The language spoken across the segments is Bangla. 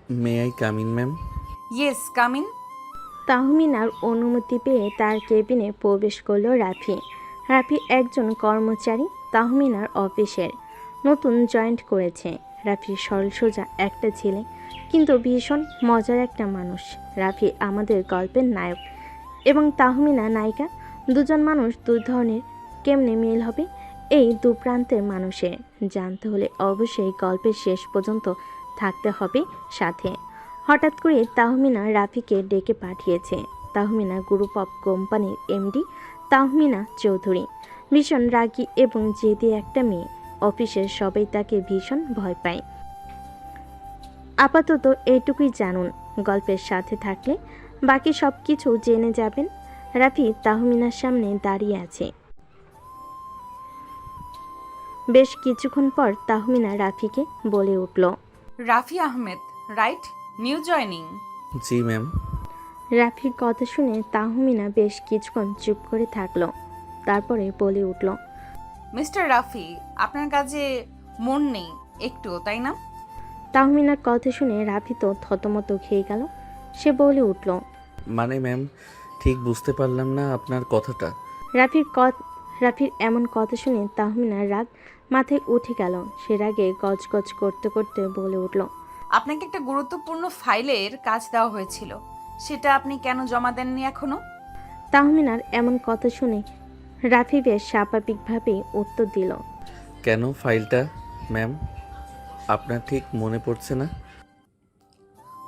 May I come in ma'am? Yes, come in. তাহমিনার অনুমতি পেয়ে তার কেবিনে প্রবেশ করলো রাফি। রাফি একজন কর্মচারী তাহমিনার অফিসের, নতুন জয়েন্ট করেছে। রাফি সরল সোজা একটা ছেলে, কিন্তু ভীষণ মজার একটা মানুষ। রাফি আমাদের গল্পের নায়ক এবং তাহমিনা নায়িকা। দুজন মানুষ দুই ধরনের, কেমনে মিল হবে এই দু প্রান্তের মানুষের? জানতে হলে অবশ্যই গল্পের শেষ পর্যন্ত থাকতে হবে সাথে। হঠাৎ করে তাহমিনা রাফিকে ডেকে পাঠিয়েছে। তাহমিনা গ্রুপ অফ কোম্পানির এমডি তাহমিনা চৌধুরী, ভীষণ রাগী এবং জেদি একটা মেয়ে। অফিসের সবাই তাকে ভীষণ ভয় পায়। আপাতত এইটুকুই জানুন, গল্পের সাথে থাকলে বাকি সব কিছু জেনে যাবেন। রাফি তাহমিনার সামনে দাঁড়িয়ে আছে। বেশ কিছুক্ষণ পর তাহমিনা রাফিকে বলে উঠল, Rafi Ahmed, right? New joining. জি ম্যাম। রাফির কথা শুনে তাহমিনা বেশ কিছুক্ষণ চুপ করে থাকলো, তারপরে বলে উঠল, মিস্টার রাফি, আপনার কাজে মন নেই একটু, তাই না? তাহমিনার কথা শুনে রাফি তো থতমত খেয়ে গেল। সে বলে উঠল, মানে ম্যাম, ঠিক বুঝতে পারলাম না আপনার কথাটা। রাফির এমন কথা শুনে তাহমিনার রাগ মাথায় উঠে গেল। সে রাগে গজগজ করতে করতে বলে উঠল, আপনাকে একটা গুরুত্বপূর্ণ ফাইলের কাজ দেওয়া হয়েছিল, সেটা আপনি কেন জমা দেননি এখনো? তাহমিনার এমন কথা শুনে রাফি বেশ স্বাভাবিকভাবে উত্তর দিল, কেন ফাইলটা ম্যাম? আপনার ঠিক মনে পড়ছে না?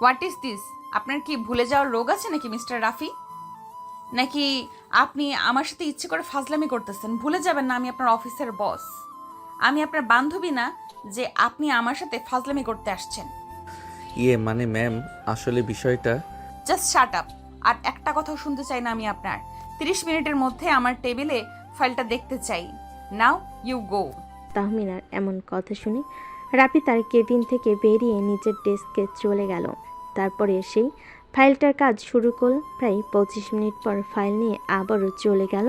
What is this? আপনার কি ভুলে যাওয়ার রোগ আছে নাকি মিস্টার রাফি? নাকি আপনি আমার সাথে ইচ্ছে করে ফাজলামি করতেছেন? ভুলে যাবেন না আমি আপনার অফিসের বস। আমি আপনার বান্ধবী না যে আপনি আমার সাথে ফাজলামি করতে আসছেন। ইয়ে মানে ম্যাম, আসলে বিষয়টা। Just shut up. আর একটা কথাও শুনতে চাই না আমি আপনার। 30 মিনিটের মধ্যে আমার টেবিলে ফাইলটা দেখতে চাই। Now you go. তাহমিনার এমন কথা শুনে রাফি তার কেবিন থেকে বেরিয়ে নিজের ডেস্কে চলে গেল। তারপরে সেই ফাইলটার কাজ শুরু করল। প্রায় 25 মিনিট পর ফাইল নিয়ে আবারও চলে গেল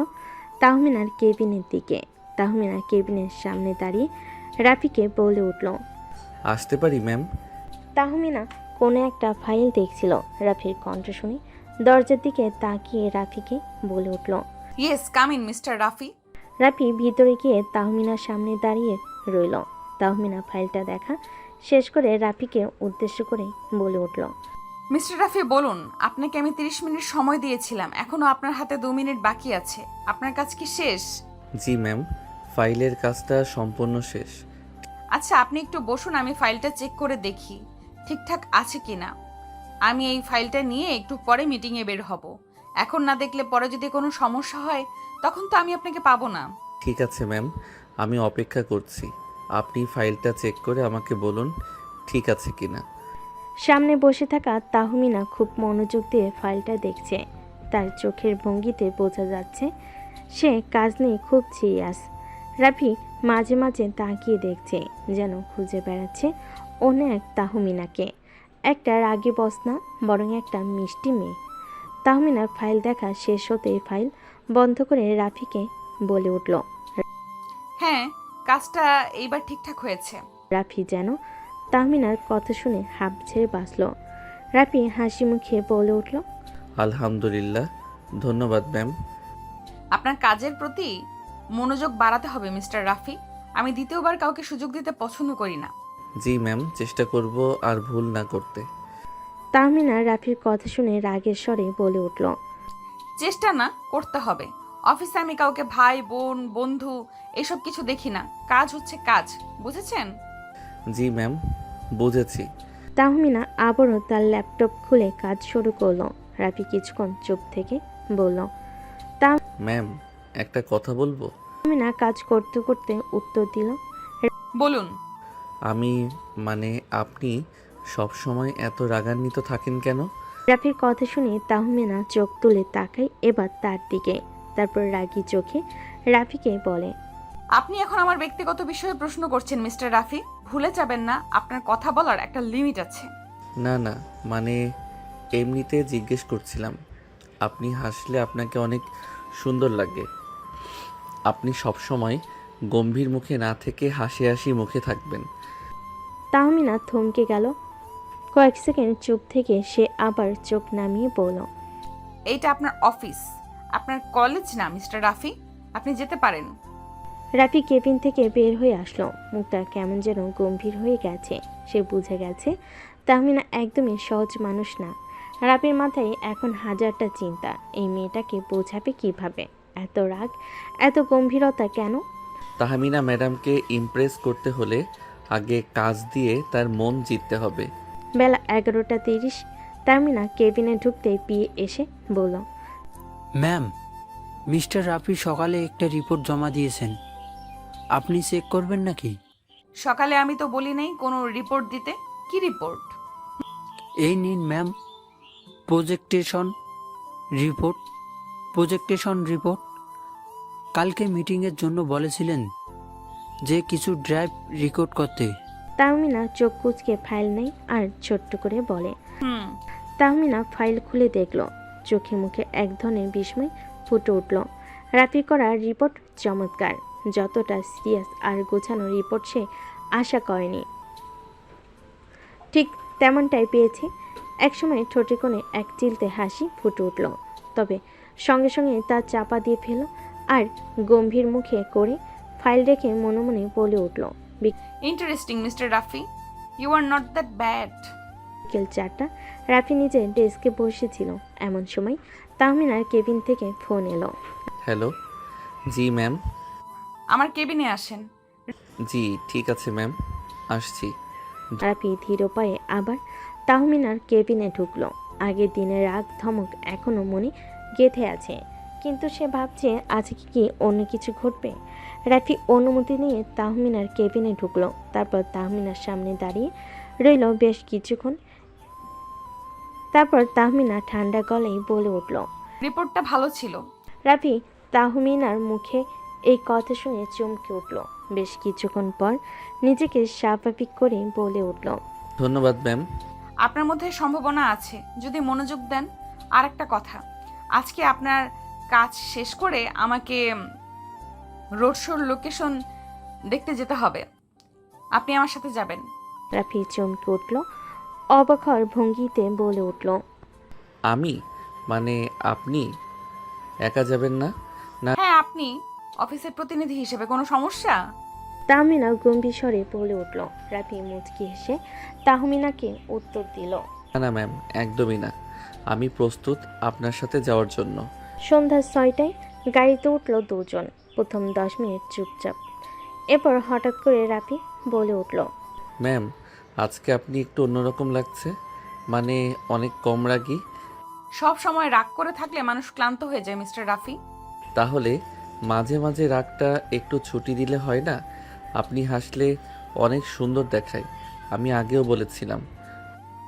তাহমিনার কেবিনের দিকে। তাহমিনা কেবিনের সামনে দাঁড়িয়ে রাফিকে বলে উঠল, আসতে পারি ম্যাম? তাহমিনা কোনো একটা ফাইল দেখছিল। রাফির কণ্ঠ শুনে দরজার দিকে তাকিয়ে রাফিকে বলে উঠল, yes, come in mister Rafi. Rafi ভিতরে গিয়ে তাহমিনার সামনে দাঁড়িয়ে রইল। তাহমিনা ফাইলটা দেখা শেষ করে রাফিকে উদ্দেশ্য করে বলে উঠল, মিস্টার রাফি বলুন, আপনাকে আমি 30 মিনিট সময় দিয়েছিলাম, এখনো আপনার হাতে 2 মিনিট বাকি আছে। আপনার কাজ কি শেষ? জি ম্যাম, ফাইলের কাজটা সম্পূর্ণ শেষ। আচ্ছা, আপনি একটু বসুন, আমি ফাইলটা চেক করে দেখি ঠিকঠাক আছে কিনা। আমি এই ফাইলটা নিয়ে একটু পরে মিটিংয়ে বের হব। এখন না দেখলে পরে যদি কোনো সমস্যা হয় তখন তো আমি আপনাকে পাবো না। ঠিক আছে ম্যাম, আমি অপেক্ষা করছি। আপনি ফাইলটা চেক করে আমাকে বলুন ঠিক আছে কিনা। সামনে বসে থাকা তাহমিনা খুব মনোযোগ দিয়ে ফাইলটা দেখছে। তার চোখের ভঙ্গিতে বোঝা যাচ্ছে সে কাজ নিয়ে খুব সিরিয়াস। রাফি মাঝে মাঝে তাকিয়ে দেখছে, যেন খুঁজে বেড়াচ্ছে অন্য এক তাহমিনাকে। একটা রাগী বস না, বরং একটা মিষ্টি মেয়ে। তাহমিনার ফাইল দেখা শেষ হতেই ফাইল বন্ধ করে রাফিকে বলে উঠল, হ্যাঁ, কাজটা এইবার ঠিকঠাক হয়েছে। রাফি যেন তাহমিনার কথা শুনে হাঁপ ছেড়ে বাঁচল। রাফি হাসি মুখে বলে উঠল, আলহামদুলিল্লাহ, ধন্যবাদ ম্যাম। আপনার কাজের প্রতি মনোযোগ বাড়াতে হবে মিস্টার রাফি। আমি দ্বিতীয়বার কাউকে সুযোগ দিতে পছন্দ করি না। জি ম্যাম, চেষ্টা করব আর ভুল না করতে। তাহমিনা রাফির কথা শুনে রাগের স্বরে বলে উঠল, চেষ্টা না, করতে হবে। অফিসে আমি কাউকে ভাই বোন বন্ধু এসব কিছু দেখি না। কাজ হচ্ছে কাজ, বুঝেছেন? জি ম্যাম, বুঝেছি। তাহমিনা আবারও তার ল্যাপটপ খুলে কাজ শুরু করলো। রাফি কিছুক্ষণ চুপ থেকে বলল, ম্যাম, একটা কথা বলবো? তাহমিনা কাজ করতে করতে উত্তর দিল, বলুন। আমি মানে আপনি সব সময় এত রাগান্বিত থাকেন কেন? রাফির কথা শুনে তাহমিনা চোখ তুলে তাকায় এবার তার দিকে। তারপর রাগী চোখে রাফিকে বলে, আপনি এখন আমার ব্যক্তিগত বিষয়ে প্রশ্ন করছেন মিস্টার রাফি। ভুলে যাবেন না আপনার কথা বলার একটা লিমিট আছে। না না, মানে এমনিতে জিজ্ঞেস করছিলাম। আপনি হাসলে আপনাকে অনেক সুন্দর লাগে। আপনি সব সময় গম্ভীর মুখে না থেকে হাসি হাসি মুখে থাকবেন। তাহমিনা থমকে গেল। কয়েক সেকেন্ড চুপ থেকে সে আবার চোখ নামিয়ে বলল, এইটা আপনার অফিস, আপনার কলেজ না মিস্টার রাফি। আপনি যেতে পারেন। রাফি কেবিন থেকে বের হয়ে আসলো। মুখটা কেমন যেন গম্ভীর হয়ে গেছে। সে বুঝে গেছে তাহমিনা একদমই সহজ মানুষ না। রাফির মাথায় এখন হাজারটা চিন্তা। এই মেয়েটাকে বোঝাবে কিভাবে? এত রাগ, এত গম্ভীরতা কেন? তাহমিনা ম্যাডামকে ইমপ্রেস করতে হলে আগে কাজ দিয়ে তার মন জিততে হবে। বেলা 11:30। তাহমিনা কেবিনে ঢুকতে পিয়ে এসে বলল, ম্যাম, মিস্টার রাফি সকালে একটা রিপোর্ট জমা দিয়েছেন, আপনি চেক করবেন নাকি? সকালে আমি তো বলি নাই কোনো রিপোর্ট দিতে। কি রিপোর্ট? এই নিন ম্যাম, প্রজেক্টেশন রিপোর্ট। কালকে মিটিংয়ের জন্য বলেছিলেন যে কিছু ড্রাইভ রেকর্ড করতে। তাহমিনা চোখ কুচকে ফাইল নেই আর ছোট্ট করে বলে। হুম। তাহমিনা ফাইল খুলে দেখল। চোখে মুখে এক ধরনের বিস্ময় ফুটে উঠল। রাফি করা রিপোর্ট চমৎকার। যতটা সিরিয়াস আর গোছানো রিপোর্ট সে আশা করেনি, ঠিক তেমনটাই পেয়েছে। একসময় ঠোঁটে কোণে এক চিলতে হাসি ফুটে উঠল, তবে সঙ্গে সঙ্গে তা চাপা দিয়ে ফেল আর গম্ভীর মুখে করে ফাইল রেখে মনে মনে বলে উঠল, interesting mister Rafi, you are not that bad. বিকেল 4টা। রাফি নিজে ডেস্কে বসেছিল। এমন সময় তাহমিনার কেবিন থেকে ফোন এলো। হ্যালো। জি ম্যাম। আমার কেবিনে আসেন। জি ঠিক আছে ম্যাম, আসছি। রাফি ধীর পায়ে আবার তাহমিনার কেবিনে ঢুকলো। আগের দিনের রাগ ধমক এখনো মনে গেঁথে আছে, কিন্তু সে ভাবছে আজকে কি অন্য কিছু ঘটবে। রাফি অনুমতি নিয়ে তাহমিনার কেবিনে ঢুকলো। তারপর তাহমিনার সামনে দাঁড়িয়ে রইল বেশ কিছুক্ষণ। তারপর তাহমিনা ঠান্ডা গলায় বলে উঠল। রিপোর্টটা ভালো ছিল। রাফি তাহমিনার মুখে এই কথা শুনে চমকে উঠল। বেশ কিছুক্ষণ পর নিজেকে স্বাভাবিক করে বলে উঠল, ধন্যবাদ ম্যাম। আপনার মধ্যে সম্ভাবনা আছে যদি মনোযোগ দেন। আর একটা কথা, আজকে আপনার কাজ শেষ করে আমাকে রোড শোর লোকেশন দেখতে যেতে হবে। আপনি আমার সাথে যাবেন। রাফি চমকে উঠল। অবাক হওয়ার ভঙ্গিতে বলে উঠল, আমি মানে আপনি একা যাবেন না? হ্যাঁ, আপনি অফিসের প্রতিনিধি হিসেবে কোনো সমস্যা? তাহমিনা গম্ভীর স্বরে বলে উঠল। রাফি মুচকি হেসে তাহমিনাকে উত্তর দিল, না না ম্যাম, একদমই না। আমি প্রস্তুত আপনার সাথে যাওয়ার জন্য। সন্ধ্যা 6টায় গাড়িতে উঠল দুজন। প্রথম 10 মিনিট চুপচাপ। এরপর হঠাৎ করে রাফি বলে উঠল, ম্যাম, আজকে আপনি একটু অন্যরকম লাগছে, মানে অনেক কম রাগী। সব সময় রাগ করে থাকলে মানুষ ক্লান্ত হয়ে যায় মিস্টার রাফি। তাহলে মাঝে মাঝে রাগটা একটু ছুটি দিলে হয় না? আপনি হাসলে অনেক সুন্দর দেখায়, আমি আগেও বলেছিলাম।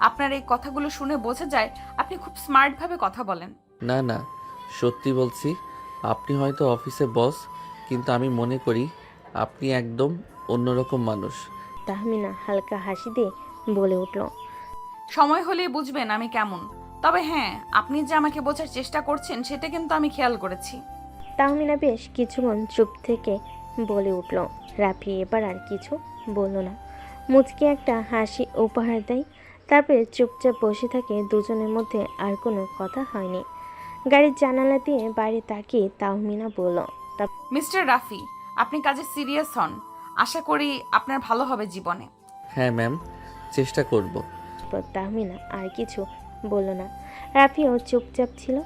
আপনার এই কথাগুলো শুনে বোঝা যায় আপনি খুব স্মার্টভাবে কথা বলেন। না না, সত্যি বলছি। আপনি হয়তো অফিসে বস, কিন্তু আমি মনে করি আপনি একদম অন্যরকম মানুষ। তাহমিনা হালকা হাসি দিয়ে বলে উঠল, সময় হলেই বুঝবেন আমি কেমন। তবে হ্যাঁ, আপনি যে আমাকে বোঝার চেষ্টা করছেন সেটা কিন্তু আমি খেয়াল করেছি। তাহমিনা বেশ কিছুক্ষণ চুপ থেকে বলে উঠল। রাফি এবার আর কিছু বলল না, মুচকি একটা হাসি উপহার দেয়। তারপরে চুপচাপ বসে থাকে। দুজনের মধ্যে আর কোনো কথা হয়নি। গাড়ির জানালা দিয়ে বাইরে তাকিয়ে তাহমিনা বলল, মিস্টার রাফি, আপনি কাজে সিরিয়াস হন। আশা করি আপনার ভালো হবে জীবনে। হ্যাঁ ম্যাম, চেষ্টা করব। তারপর তাহমিনা আর কিছু বলল না। রাফিও চুপচাপ ছিল।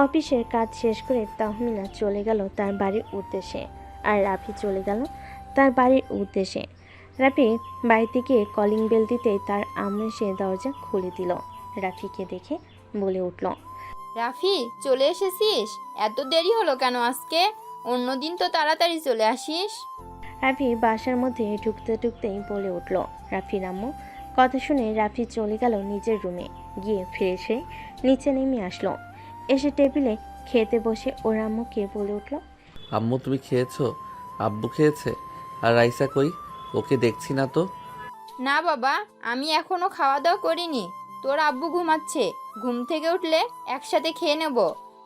অফিসের কাজ শেষ করে তাহমিনা চলে গেল তার বাড়ির উদ্দেশ্যে, আর রাফি চলে গেল তার বাড়ির উদ্দেশ্যে। রাফি বাড়িতে গিয়ে কলিং বেল দিতেই তার আম্মু এসে দরজা খুলে দিল। রাফিকে দেখে বলে উঠল, রাফি, চলে এসেছিস? এত দেরি হলো কেন আজকে? অন্যদিন তো তাড়াতাড়ি চলে আসিস। রাফি বাসার মধ্যে ঢুকতে ঢুকতেই বলে উঠল। রাফির আম্মু কথা শুনে রাফি চলে গেল নিজের রুমে। গিয়ে ফ্রেশ হয়ে নিচে নেমে আসলো। এসে টেবিলে খেতে বসে ওর আম্মুকে বলে উঠল, আম্মু তুমি খেয়েছো? আব্বু খেয়েছে? আর রাইসা কই? ওকে দেখছি না তো। না বাবা, আমি এখনো খাওয়া দাওয়া করিনি। তোর আব্বু ঘুমাচ্ছে, ঘুম থেকে উঠলে একসাথে খেয়ে নেব।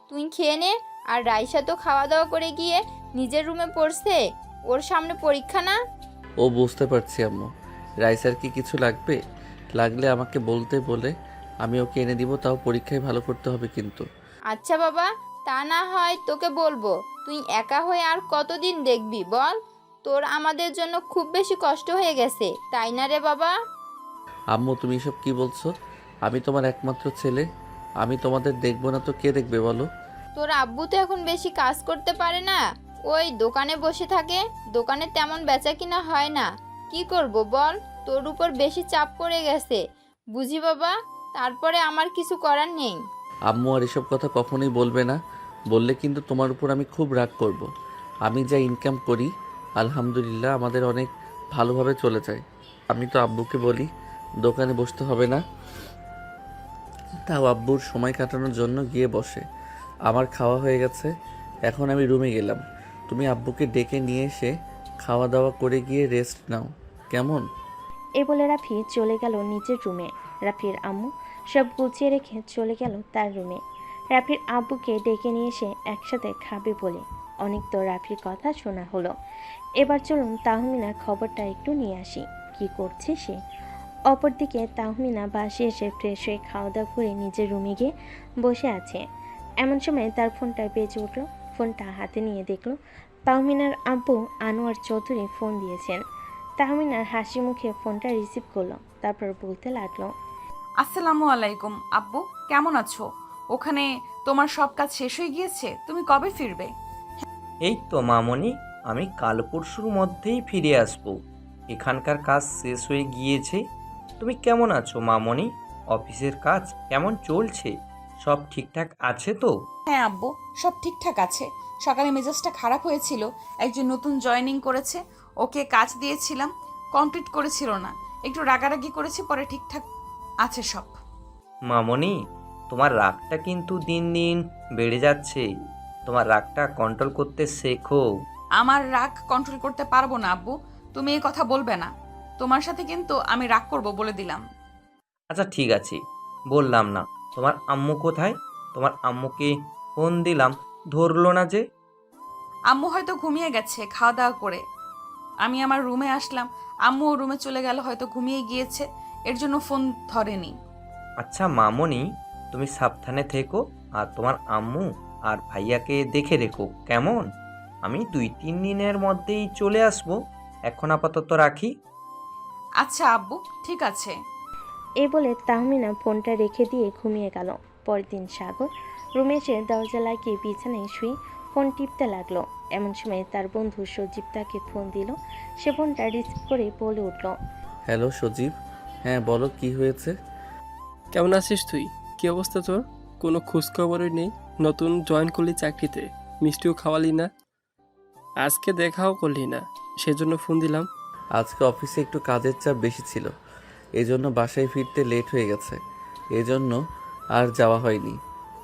তুই খেয়ে নে। আর রাইসা তো খাওয়া দাওয়া করে গিয়ে নিজের রুমে পড়ছে, ওর সামনে পরীক্ষা না। ও বুঝতে পারছি আম্মু। রাইসার কি কিছু লাগবে? লাগলে আমাকে বলতে বলে আমি ওকে এনে দিব, তাও পরীক্ষায় ভালো করতে হবে কিন্তু। আচ্ছা বাবা, তা না হয় তোকে বলবো। তুই একা হয়ে আর কতদিন দেখবি বল? তোর আমাদের জন্য খুব বেশি কষ্ট হয়ে গেছে, তাই না রে বাবা? আম্মু তুমি এসব কি বলছো? আমি তোমার একমাত্র ছেলে, আমি তোমাদের দেখবো না তো কে দেখবে বলো? তোর আব্বু তো এখন বেশি কাজ করতে পারে না, ওই দোকানে বসে থাকে। দোকানে তেমন বেচা কিনা হয় না। কি করব বল, তোর উপর বেশি চাপ পড়ে গেছে বুঝি বাবা। তারপরে আমার কিছু করার নেই। আম্মু আর এসব কথা কখনোই বলবে না, বললে কিন্তু তোমার উপর আমি খুব রাগ করব। আমি যা ইনকাম করি আলহামদুলিল্লাহ আমাদের অনেক ভালোভাবে চলে যায়। আমি তো আব্বুকে বলি দোকানে বসতে হবে না, তাও আব্বুর সময় কাটানোর জন্য গিয়ে বসে। আমার খাওয়া হয়ে গেছে, এখন আমি রুমে গেলাম। তুমি আব্বুকে ডেকে নিয়ে এসে খাওয়া দাওয়া করে গিয়ে রেস্ট নাও, কেমন? এ বলে রাফি চলে গেল নিজের রুমে। রাফির আম্মু সব গুছিয়ে রেখে চলে গেল তার রুমে। রাফির আব্বুকে ডেকে নিয়ে এসে একসাথে খাবে বলে অনেক তো রাফির কথা শোনা হলো। এবার চলুন তাহমিনার খবরটা একটু নিয়ে আসি, কি করছে সে। অপরদিকে তাহমিনা বাসে এসে ফ্রেশ হয়ে খাওয়া দাওয়া করে নিজের রুমে গিয়ে বসে আছে। এমন সময় তার ফোনটা বেজে উঠল। ফোনটা হাতে নিয়ে দেখলো তাহমিনার আব্বু আনোয়ার চৌধুরী ফোন দিয়েছেন। তাহমিনার হাসি মুখে ফোনটা রিসিভ করলো, তারপর বলতে লাগলো, আসসালামু আলাইকুম আব্বু, কেমন আছো? ওখানে তোমার সব কাজ শেষ হয়ে গিয়েছে? তুমি কবে ফিরবে? এই তো মামনি, আমি কাল পরশুর মধ্যেই ফিরে আসব। এখানকার কাজ শেষ হয়ে গিয়েছে। তুমি কেমন আছো মামনি? অফিসের কাজ কেমন চলছে? সব ঠিকঠাক আছে তো? হ্যাঁ আব্বু, সব ঠিকঠাক আছে। সকালে মেজাজটা খারাপ হয়েছিল, একজন নতুন জয়েনিং করেছে, ওকে কাজ দিয়েছিলাম, কমপ্লিট করেছিল না, একটু রাগারাগি করেছি, পরে ঠিকঠাক আছে সব। মামনি, তোমার রাগটা কিন্তু দিন দিন বেড়ে যাচ্ছে। তোমার রাগটা কন্ট্রোল করতে শেখো। আমার রাগ কন্ট্রোল করতে পারবো না আব্বু, তুমি এই কথা বলবে না। তোমার সাথে কিন্তু আমি রাগ করব বলে দিলাম। আচ্ছা ঠিক আছে, বললাম না। তোমার আম্মু কোথায়? তোমার আম্মুকে ফোন দিলাম, ধরলো না যে। আম্মু হয়তো ঘুমিয়ে গেছে খাওয়া দাওয়া করে। আমি আমার রুমে আসলাম, আম্মু ও রুমে চলে গেল, হয়তো ঘুমিয়ে গিয়েছে, এর জন্য ফোন ধরেনি। আচ্ছা মামনি, তুমি সাবধানে থেকো, আর তোমার আম্মু আর ভাইয়াকে দেখে রেখো কেমন? আমি 2-3 দিনের মধ্যেই চলে আসবো। এখন আপাতত রাখি। আচ্ছা আব্বু, ঠিক আছে। এ বলে তাহমিনা ফোনটা রেখে দিয়ে ঘুমিয়ে গেল। পরের দিন সাগর রুমে এসে দরজা লাগিয়ে বিছানায় শুয়ে ফোন টিপতে লাগলো। এমন সময় তার বন্ধু সজীব তাকে ফোন দিল। সে ফোনটা রিসিভ করে বলে উঠল, হ্যালো সজীব, হ্যাঁ বলো কি হয়েছে? কেমন আছিস তুই? কি অবস্থা তোর? কোনো খোঁজখবরই নেই। নতুন জয়েন করলি চাকরিতে, মিষ্টিও খাওয়ালি না, আজকে দেখাও করলি না, সেজন্য ফোন দিলাম। আজকে অফিসে একটু কাজের চাপ বেশি ছিল, এই জন্য বাসায় ফিরতে লেট হয়ে গেছে, এই জন্য আর যাওয়া হয়নি।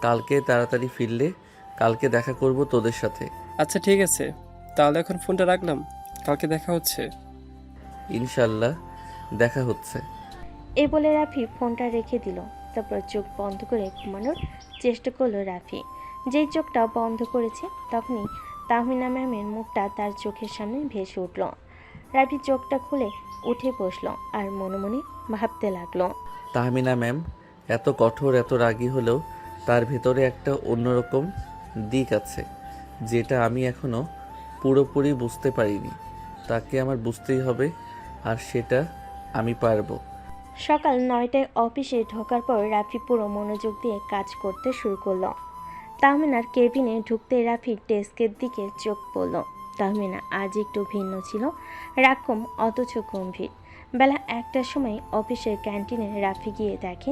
কালকে তাড়াতাড়ি ফিরলে কালকে দেখা করব তোদের সাথে। আচ্ছা ঠিক আছে, তাহলে এখন ফোনটা রাখলাম, কালকে দেখা হচ্ছে। ইনশাল্লাহ দেখা হচ্ছে। এ বলে রাফি ফোনটা রেখে দিল। তারপর চোখ বন্ধ করে ঘুমানোর চেষ্টা করলো রাফি। যেই চোখটা বন্ধ করেছে তখনই তাহমিনা ম্যামের মুখটা তার চোখের সামনে ভেসে উঠল। রাফি চোখটা খুলে উঠে বসলো আর মনে মনে ভাবতে লাগলো, তাহমিনা ম্যাম এত কঠোর এত রাগী হলেও তার ভেতরে একটা অন্যরকম দিক আছে, যেটা আমি এখনও পুরোপুরি বুঝতে পারিনি। তাকে আমার বুঝতেই হবে, আর সেটা আমি পারবো। সকাল 9টায় অফিসে ঢোকার পর রাফি পুরো মনোযোগ দিয়ে কাজ করতে শুরু করলো। তাহমিনার কেবিনে ঢুকতে রাফির ডেস্কের দিকে চোখ পড়ল। তাহমিনা আজ একটু ভিন্ন ছিল, রাকম অথচ গম্ভীর। বেলা 1টার সময় অফিসের ক্যান্টিনে রাফি গিয়ে দেখে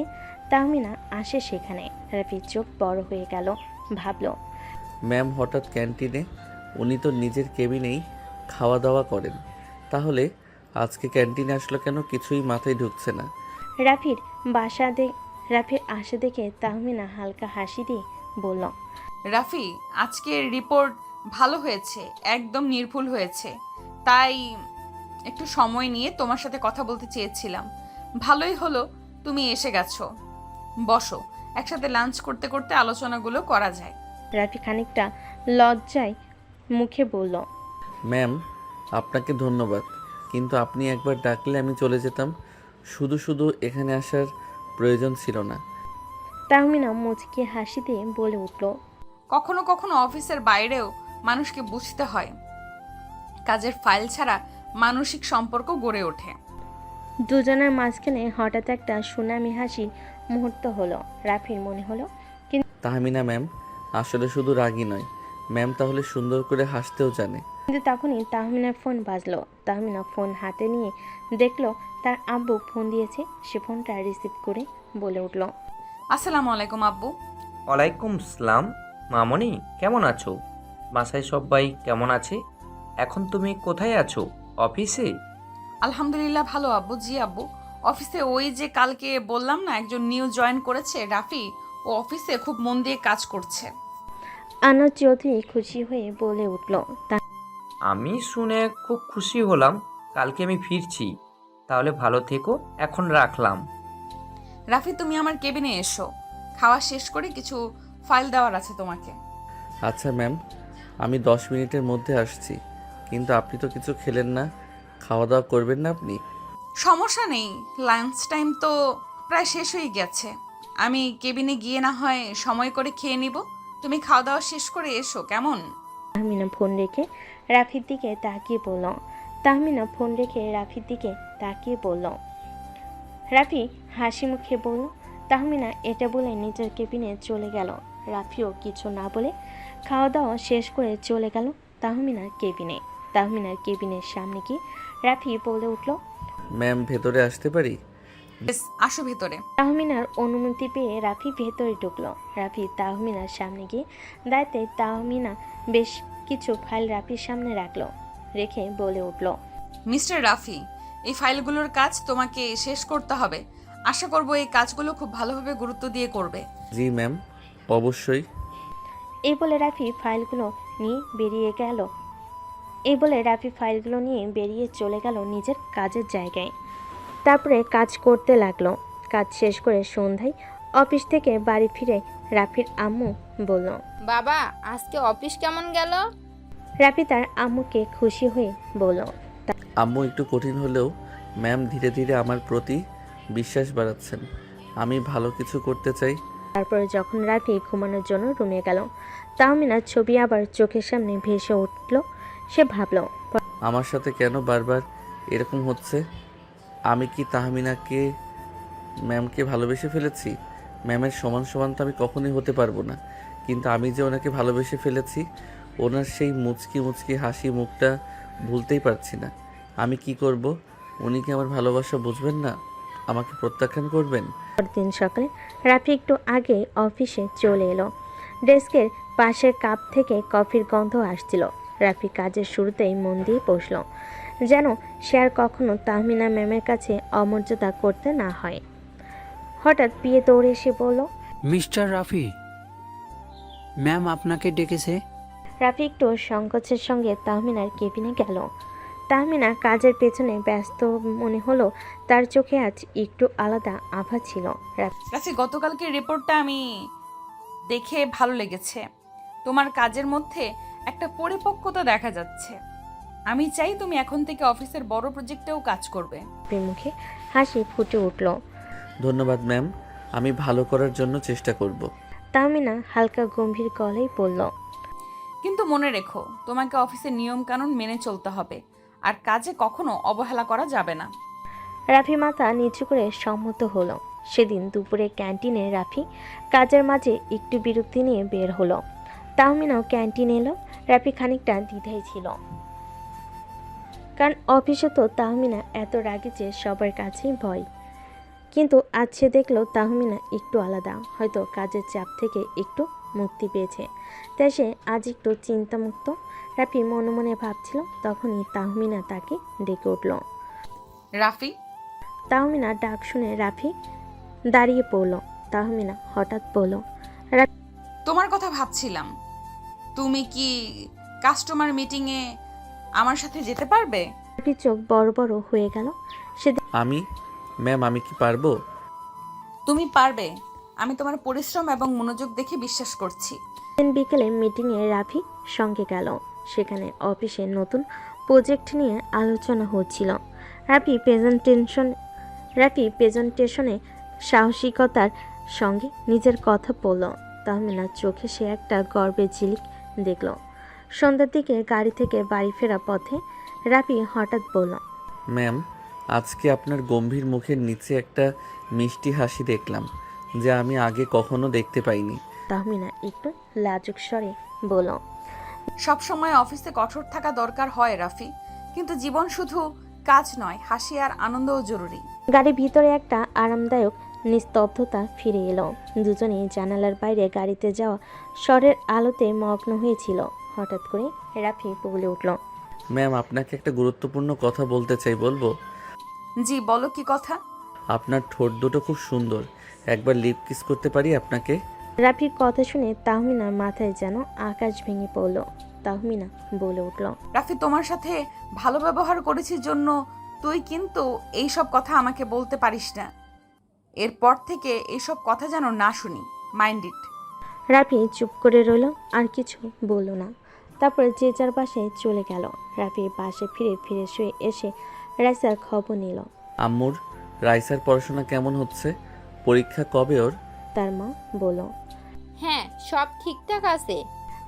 তাহমিনা আসে সেখানে। রাফির চোখ বড় হয়ে গেল, ভাবলো, ম্যাম হঠাৎ ক্যান্টিনে? উনি তো নিজের কেবিনেই খাওয়া দাওয়া করেন, তাহলে আজকে ক্যান্টিনে আসলো কেন? কিছুই মাথায় ঢুকছে না। রাফির আসা দেখে তাহমিনা হালকা হাসি দিয়ে বলল, রাফি, আজকের রিপোর্ট ভালো হয়েছে, একদম নির্ভুল হয়েছে, তাই একটু সময় নিয়ে তোমার সাথে কথা বলতে চেয়েছিলাম। ভালোই হলো তুমি এসে গেছো, বসো, একসাথে লাঞ্চ করতে করতে আলোচনাগুলো করা যায়। রাফি খানিকটা লজ্জায় মুখে বলল, ম্যাম আপনাকে ধন্যবাদ, কিন্তু আপনি একবার ডাকলে আমি চলে যেতাম। শুধু শুধু এখানে আসার প্রয়োজন ছিল না। তাহমিনা মুচকি হাসি দিয়ে বলে উঠল, কখনো কখনো অফিসের বাইরেও মানুষকে বুঝতে হয়, কাজের ফাইল ছাড়া মানসিক সম্পর্ক গড়ে ওঠে। দুজনের মাঝখানে হঠাৎ একটা সুনামি হাসি মুহূর্ত হলো। রাফির মনে হলো তাহমিনা ম্যাম আসলে শুধু রাগী নয়, ম্যাম তাহলে সুন্দর করে হাসতেও জানে। কিন্তু তখনই তাহমিনার ফোন বাজলো। তাহমিনা ফোন হাতে নিয়ে দেখলো তার আব্বু ফোন দিয়েছে। সে ফোনটা রিসিভ করে বলে উঠল, আসসালামু আলাইকুম আব্বু। ওয়ালাইকুম আসসালাম। মামনি কেমন আছো? বাসায় সবাই কেমন আছে? এখন তুমি কোথায় আছো? অফিসে? আলহামদুলিল্লাহ ভালো আব্বু। জি আব্বু, অফিসে ওই যে কালকে বললাম না একজন নিউ জয়েন করেছে রাফি, ও অফিসে খুব মন দিয়ে কাজ করছে। আনোয়ার চৌধুরী খুশি হয়ে বলে উঠল, আমি শুনে খুব খুশি হলাম। কালকে আমি ফিরছি। তাহলে ভালো থেকো, এখন রাখলাম। রাফি তুমি আমার কেবিনে এসো, খাওয়া শেষ করে কিছু ফাইল দেওয়ার আছে তোমাকে। আচ্ছা ম্যাম, আমি 10 মিনিটের মধ্যে আসছি। কিন্তু আপনি তো কিছু খেলেন না, খাওয়া দাওয়া করবেন না আপনি? সমস্যা নেই, লাঞ্চ টাইম তো প্রায় শেষ হয়ে গেছে। আমি কেবিনে গিয়ে না হয় সময় করে খেয়ে নিব। তুমি খাওয়া দাওয়া শেষ করে এসো কেমন? তাহমিনা ফোন রেখে রাফির দিকে তাকিয়ে বলল। তাহমিনা ফোন রেখে রাফির দিকে তাকিয়ে বলল। রাফি হাসি মুখে বলল। তাহমিনা এটা বলে নিজের কেবিনে চলে গেল। রাফিও কিছু না বলে খাওয়া দাওয়া শেষ করে চলে গেল তাহমিনার কেবিনে। তাহমিনার কেবিনের সামনে গিয়ে রাফি বলে উঠল, ম্যাম ভেতরে আসতে পারি? বেশ, আসো ভেতরে। তাহমিনার অনুমতি পেয়ে রাফি ভেতরে ঢুকলো। রাফি তাহমিনার সামনে গিয়ে দাঁড়াতে তাহমিনা বেশ কিছু ফাইল রাফির সামনে রাখলো। রেখে বলে উঠল, মিস্টার রাফি, এই ফাইলগুলোর কাজ তোমাকে শেষ করতে হবে। আশা করব এই কাজগুলো খুব ভালোভাবে গুরুত্ব দিয়ে করবে। জি ম্যাম, অবশ্যই। এই বলে রাফি ফাইলগুলো নিয়ে বেরিয়ে চলে গেল নিজের কাজের জায়গায়। তারপরে কাজ করতে লাগলো। কাজ শেষ করে সন্ধ্যায় অফিস থেকে বাড়ি ফিরে রাফির আম্মু বলল। বাবা, আজকে অফিস কেমন গেল? রাফি তার আম্মুকে খুশি হয়ে বলল, আম্মু একটু কঠিন হলেও ম্যাম ধীরে ধীরে আমার প্রতি বিশ্বাস বাড়াচ্ছেন। আমি ভালো কিছু করতে চাই। তারপরে যখন রাফি ঘুমানোর জন্য রুমে গেল, তাহমিনার ছবি আবার চোখের সামনে ভেসে উঠল। সে ভাবল, আমার সাথে কেন বারবার এরকম হচ্ছে? আমি কি তাহমিনাকে ম্যামকে ভালোবেসে ফেলেছি? ম্যামের সমান সমান তো আমি কখনোই হতে পারবো না, কিন্তু আমি যে ওনাকে ভালোবেসে ফেলেছি, ওনার সেই মুচকি মুচকি হাসি মুখটা ভুলতেই পারছি না। আমি কি করব? উনি কি আমার ভালোবাসা বুঝবেন না? আমাকে প্রত্যাখ্যান করবেন? পরদিন সকালে রাফি একটু আগে অফিসে চলে এলো। ডেস্কের পাশের কাপ থেকে কফির গন্ধ আসছিল। রাফি কাজের শুরুতেই মন দিয়ে বসল, যেন সে আর কখনো তাহমিনা ম্যামের কাছে অমর্যাদা করতে না হয়। হঠাৎ পিয়ে দৌড়ে এসে বলল, মিস্টার রাফি, ম্যাম আপনাকে ডেকেছে। রাফি একটু সংকোচের সঙ্গে তাহমিনার কেবিনে গেল। তাহমিনা কাজের পেছনে ব্যস্ত মনে হলো। তার চোখে আজ একটু আলাদা আভা ছিল। রাফি, গতকালকের রিপোর্টটা আমি দেখে ভালো লেগেছে। তোমার কাজের মধ্যে একটা পরিপক্কতা দেখা যাচ্ছে। আমি চাই তুমি এখন থেকে অফিসের বড় প্রজেক্টেও কাজ করবে। রাফির মুখে হাসি ফুটে উঠল। ধন্যবাদ ম্যাম, আমি ভালো করার জন্য চেষ্টা করব। তাহমিনা হালকা গম্ভীর গলায় বলল, কিন্তু মনে রেখো, তোমাকে অফিসের নিয়ম কানুন মেনে চলতে হবে, আর কাজে কখনো অবহেলা করা যাবে না। রাফি মাথা নিচু করে সম্মত হলো। সেদিন দুপুরে ক্যান্টিনে রাফি কাজের মাঝে একটু বিরক্তি নিয়ে বের হলো। তাহমিনাও ক্যান্টিনে এলো। রাফি খানিকটা দ্বিধায় ছিল, কারণ অফিসে তো তাহমিনা এত রাগী যে সবার কাছেই ভয়। কিন্তু আজ সে দেখলো তাহমিনা একটু আলাদা, হয়তো কাজের চাপ থেকে একটু মুক্তি পেয়েছে, তাই সে আজ একটু চিন্তামুক্ত। রাফি মনে মনে ভাবছিল, তখনই তাহমিনা তাকে ডেকে উঠল। রাফি, তাহমিনা ডাক শুনে রাফি দাঁড়িয়ে পড়ল। তাহমিনা হঠাৎ বলল, তোমার কথা ভাবছিলাম। তুমি কি কাস্টমার মিটিংয়ে আমার সাথে যেতে পারবে? রাফি চোখ বড় বড় হয়ে গেল। আমি? ম্যাম আমি কি পারবো? তুমি পারবে। আমি তোমার পরিশ্রম এবং মনোযোগ দেখে বিশ্বাস করছি। সেদিন বিকেলে মিটিংয়ে রাফি সঙ্গে গেল। সেখানে অফিসে নতুন প্রজেক্ট নিয়ে আলোচনা হচ্ছিল। রাফি রাফি প্রেজেন্টেশনে সাহসিকতার সঙ্গে নিজের কথা বলল। তাহমিনার চোখে সে একটা গর্বের ঝিলিক দেখল। সন্ধ্যার দিকে গাড়ি থেকে বাড়ি ফেরা পথে রাফি হঠাৎ বলল, ম্যাম, আজকে আপনার গম্ভীর মুখের নিচে একটা মিষ্টি হাসি দেখলাম, যা আমি আগে কখনো দেখতে পাইনি। তাহমিনা একটু লাজুক স্বরে বলল, সব সময় অফিসে কঠোর থাকা দরকার হয় রাফি, কিন্তু জীবন শুধু কাজ নয়, হাসি আর আনন্দও জরুরি। গাড়ির ভিতরে একটা আরামদায়ক নিস্তব্ধতা ফিরে এলো। দুজনেই জানালার বাইরে গাড়িতে যাওয়া স্বরের আলোতে মগ্ন হয়েছিল। হঠাৎ করে রাফি বলে উঠল, ম্যাম, আপনাকে একটা গুরুত্বপূর্ণ কথা বলতে চাই, বলবো? জি বলো, কি কথা? আপনার ঠোঁট দুটো খুব সুন্দর, একবার লিপ কিস করতে পারি আপনাকে? রাফির কথা শুনে তাহমিনার মাথায় যেন আকাশ ভেঙে পড়ল। তাহমিনা বলে উঠল, রাফি, তোমার সাথে ভালো ব্যবহার করেছি জন্য তুই কিন্তু এইসব কথা আমাকে বলতে পারিস না। এরপর থেকে এইসব কথা যেন না শুনি, মাইন্ড ইট। রাফি চুপ করে রইল, আর কিছু বলল না। তারপর যে যার বাসায় চলে গেল। রাফি বাসে ফিরে ফিরে শুয়ে এসে রাইসার খবর নিল। আম্মুর রাইসার পড়াশোনা কেমন হচ্ছে? পরীক্ষা কবে ওর? তার মা বলল। হ্যাঁ, সব ঠিকঠাক আছে।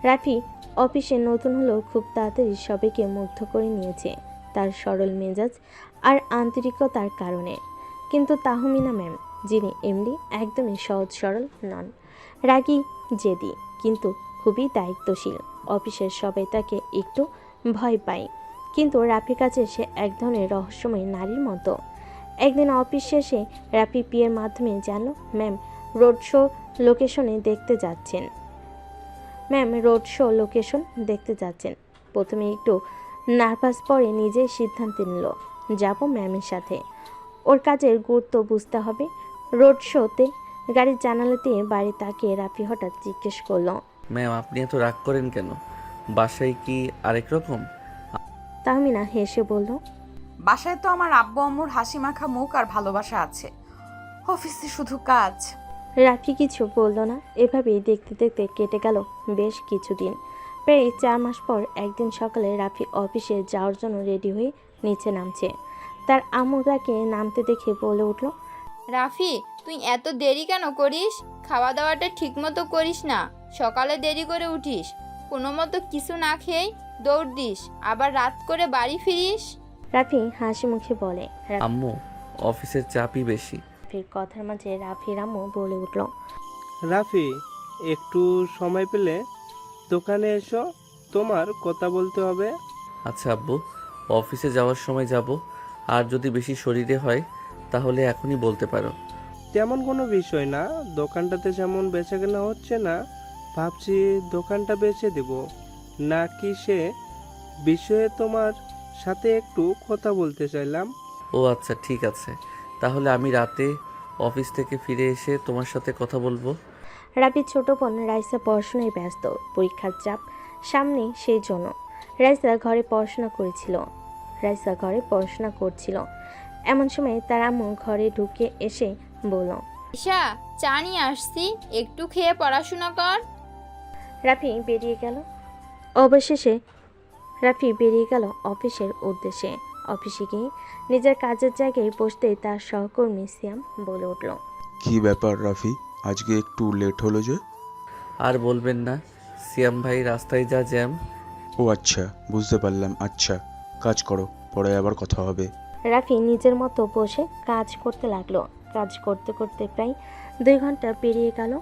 রাফি অফিসে নতুন হলেও খুব তাড়াতাড়ি সবাইকে মুগ্ধ করে নিয়েছে তার সরল মেজাজ আর আন্তরিকতার কারণে। কিন্তু তাহমিনা ম্যাম, যিনি এমডি, একদমই সহজ সরল নন। রাগী, জেদি, কিন্তু খুবই দায়িত্বশীল। অফিসের সবাই তাকে একটু ভয় পায়, কিন্তু রাফির কাছে সে এক ধরনের রহস্যময় নারীর মতো। একদিন অফিস শেষে রাফি পিয়ের মাধ্যমে জানল ম্যাম রোড শো লোকেশনে দেখতে যাচ্ছেন। প্রথমে একটু নার্ভাস, পরে নিজেই সিদ্ধান্ত নিল যাব ম্যামের সাথে। ওর কাজের গুরুত্ব বুঝতে হবে। রোড শোতে গাড়ির জানালা দিয়ে বাড়ি তাকিয়ে রাফি হঠাৎ জিজ্ঞেস করলো, ম্যাম, আপনি এত রাগ করেন কেন? বাসায় কি আরেক রকম? তাহমিনা হেসে বলল, বাসায় তো আমার আব্বু আম্মুর হাসি মাখা মুখ আর ভালোবাসা আছে, অফিসে শুধু কাজ। রাফি কিছু বলল না। এভাবেই দেখতে দেখতে কেটে গেল বেশ কিছুদিন। প্রায় 4 মাস পর একদিন সকালে রাফি অফিসে যাওয়ার জন্য রেডি হয়ে নিচে নামছে। তার আম্মু তাকে নামতে দেখে বলে উঠল, রাফি, তুই এত দেরি কেন করিস? খাওয়া দাওয়াটা ঠিক মতো করিস না, সকালে দেরি করে উঠিস, কোনো মতো কিছু না খেয়েই দৌড় দিস, আবার রাত করে বাড়ি ফিরিস। রাফি হাসি মুখে বলে। আম্মু, অফিসের চাপই বেশি। রাফির কথার মাঝে রাফির আম্মু বলে উঠল, রাফি, একটু সময় পেলে দোকানে এসো, তোমার কথা বলতে হবে। আচ্ছা আব্বু, অফিসে যাওয়ার সময় যাব, আর যদি বেশি শরীরে হয় তাহলে এখনই বলতে পারো। তেমন কোনো বিষয় না, দোকানটাতে যেমন বেচা কেনা হচ্ছে না, ভাবছি দোকানটা বেচে দেব নাকি সে বিষয়ে তোমার সাথে একটু কথা বলতে চাইলাম। ও আচ্ছা, ঠিক আছে, তাহলে আমি রাতে অফিস থেকে ফিরে এসে তোমার সাথে কথা বলবো। রাফির ছোট বোন রাইসা পড়াশোনায় ব্যস্ত, পরীক্ষার চাপ সামনে, সেই জন্য রাইসা ঘরে পড়াশোনা করছিল। এমন সময় তার আম্মু ঘরে ঢুকে এসে বলল, ঈশা, চা নিয়ে আসছি, একটু খেয়ে পড়াশোনা কর। রাফি বেরিয়ে গেল অফিসের উদ্দেশ্যে। অফিসে গিয়ে নিজের কাজের জায়গায় বসতেই তার সহকর্মী সিয়াম বলে উঠল, কি ব্যাপার রাফি, আজকে একটু লেট হলো যে? আর বলবেন না, সিয়াম ভাই, রাস্তায় যা জ্যাম। ও আচ্ছা, বুঝতে পারলাম। আচ্ছা, কাজ করো, পরে আবার কথা হবে। রাফি নিজের মতো বসে কাজ করতে লাগলো। কাজ করতে করতে প্রায় 2 ঘন্টা পেরিয়ে গেল।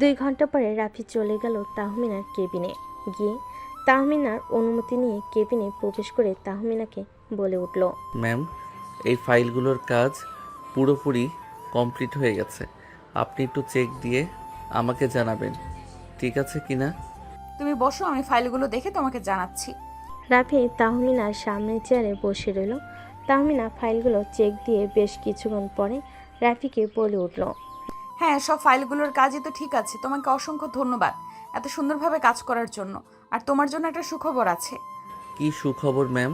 2 ঘন্টা পরে রাফি চলে গেল তাহমিনার কেবিনে। গিয়ে তাহমিনার অনুমতি নিয়ে কেবিনে প্রবেশ করে তাহমিনাকে বলে উঠল, ম্যাম, এই ফাইলগুলোর কাজ পুরোপুরি কমপ্লিট হয়ে গেছে। আপনি একটু চেক দিয়ে আমাকে জানাবেন, ঠিক আছে কি না? তুমি বসো, আমি ফাইলগুলো দেখে তোমাকে জানাচ্ছি। রাফি তাহমিনার সামনের চেয়ারে বসে রইল। তাহমিনা ফাইলগুলো চেক দিয়ে বেশ কিছুক্ষণ পরে রাফিকে বলে উঠল, হ্যাঁ, সব ফাইলগুলোর কাজই তো ঠিক আছে। তোমাকে অসংখ্য ধন্যবাদ এত সুন্দরভাবে কাজ করার জন্য। আর তোমার জন্য একটা সুখবর আছে। কি সুখবর ম্যাম?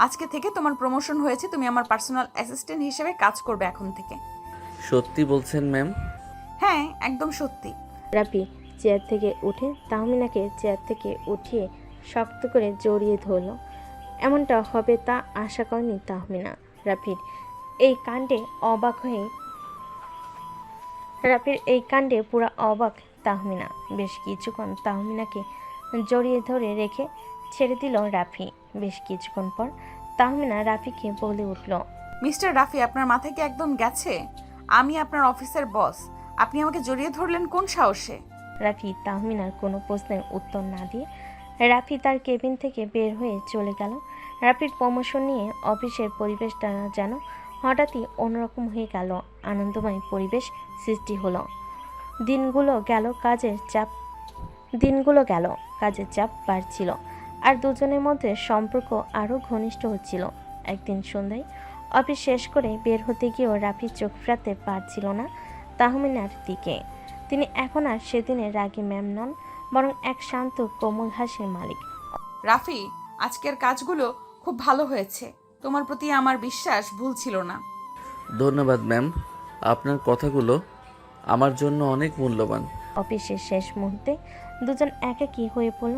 আজকে থেকে তোমার প্রমোশন হয়েছে, তুমি আমার পার্সোনাল অ্যাসিস্ট্যান্ট হিসেবে কাজ করবে এখন থেকে। সত্যি বলছেন ম্যাম? হ্যাঁ, একদম সত্যি। রাফি চেয়ার থেকে উঠে তাহমিনাকে চেয়ার থেকে উঠিয়ে শক্ত করে জড়িয়ে ধরল। এমনটা হবে তা আশা করেনি তাহমিনা। রাফির রাফির এই কাণ্ডে পুরো অবাক তাহমিনা। বেশ কিছুক্ষণ তাহমিনাকে জড়িয়ে ধরে রেখে ছেড়ে দিল রাফি। বেশ কিছুক্ষণ পর তাহমিনা রাফিকে বলে উঠল, মিস্টার রাফি, আপনার মাথায় কি একদম গেছে? আমি আপনার অফিসের বস, আপনি আমাকে জড়িয়ে ধরলেন কোন সাহসে? রাফি তাহমিনার কোনো প্রশ্নের উত্তর না দিয়ে রাফি তার কেবিন থেকে বের হয়ে চলে গেল। রাফির প্রমোশন নিয়ে অফিসের পরিবেশটা যেন হঠাৎই অন্যরকম হয়ে গেল। আনন্দময় পরিবেশ সৃষ্টি হলো। দিনগুলো গেল, কাজের চাপ বাড়ছিল, আর দুজনের মধ্যে সম্পর্ক আরও ঘনিষ্ঠ হচ্ছিল। একদিন সন্ধ্যায় অফিস শেষ করে বের হতে গিয়েও রাফি চোখ ফেরাতে পারছিল না তাহমিনার দিকে। তিনি এখন আর সেদিনের রাগী ম্যাম নন, বরং এক শান্ত কোমল হাসির মালিক। রাফি, আজকের কাজগুলো খুব ভালো হয়েছে। তোমার প্রতি আমার বিশ্বাস ভুল ছিল না। ধন্যবাদ ম্যাম, আপনার কথাগুলো আমার জন্য অনেক মূল্যবান। অফিসের শেষ মুহূর্তে দুজন একাকী হয়ে পড়ল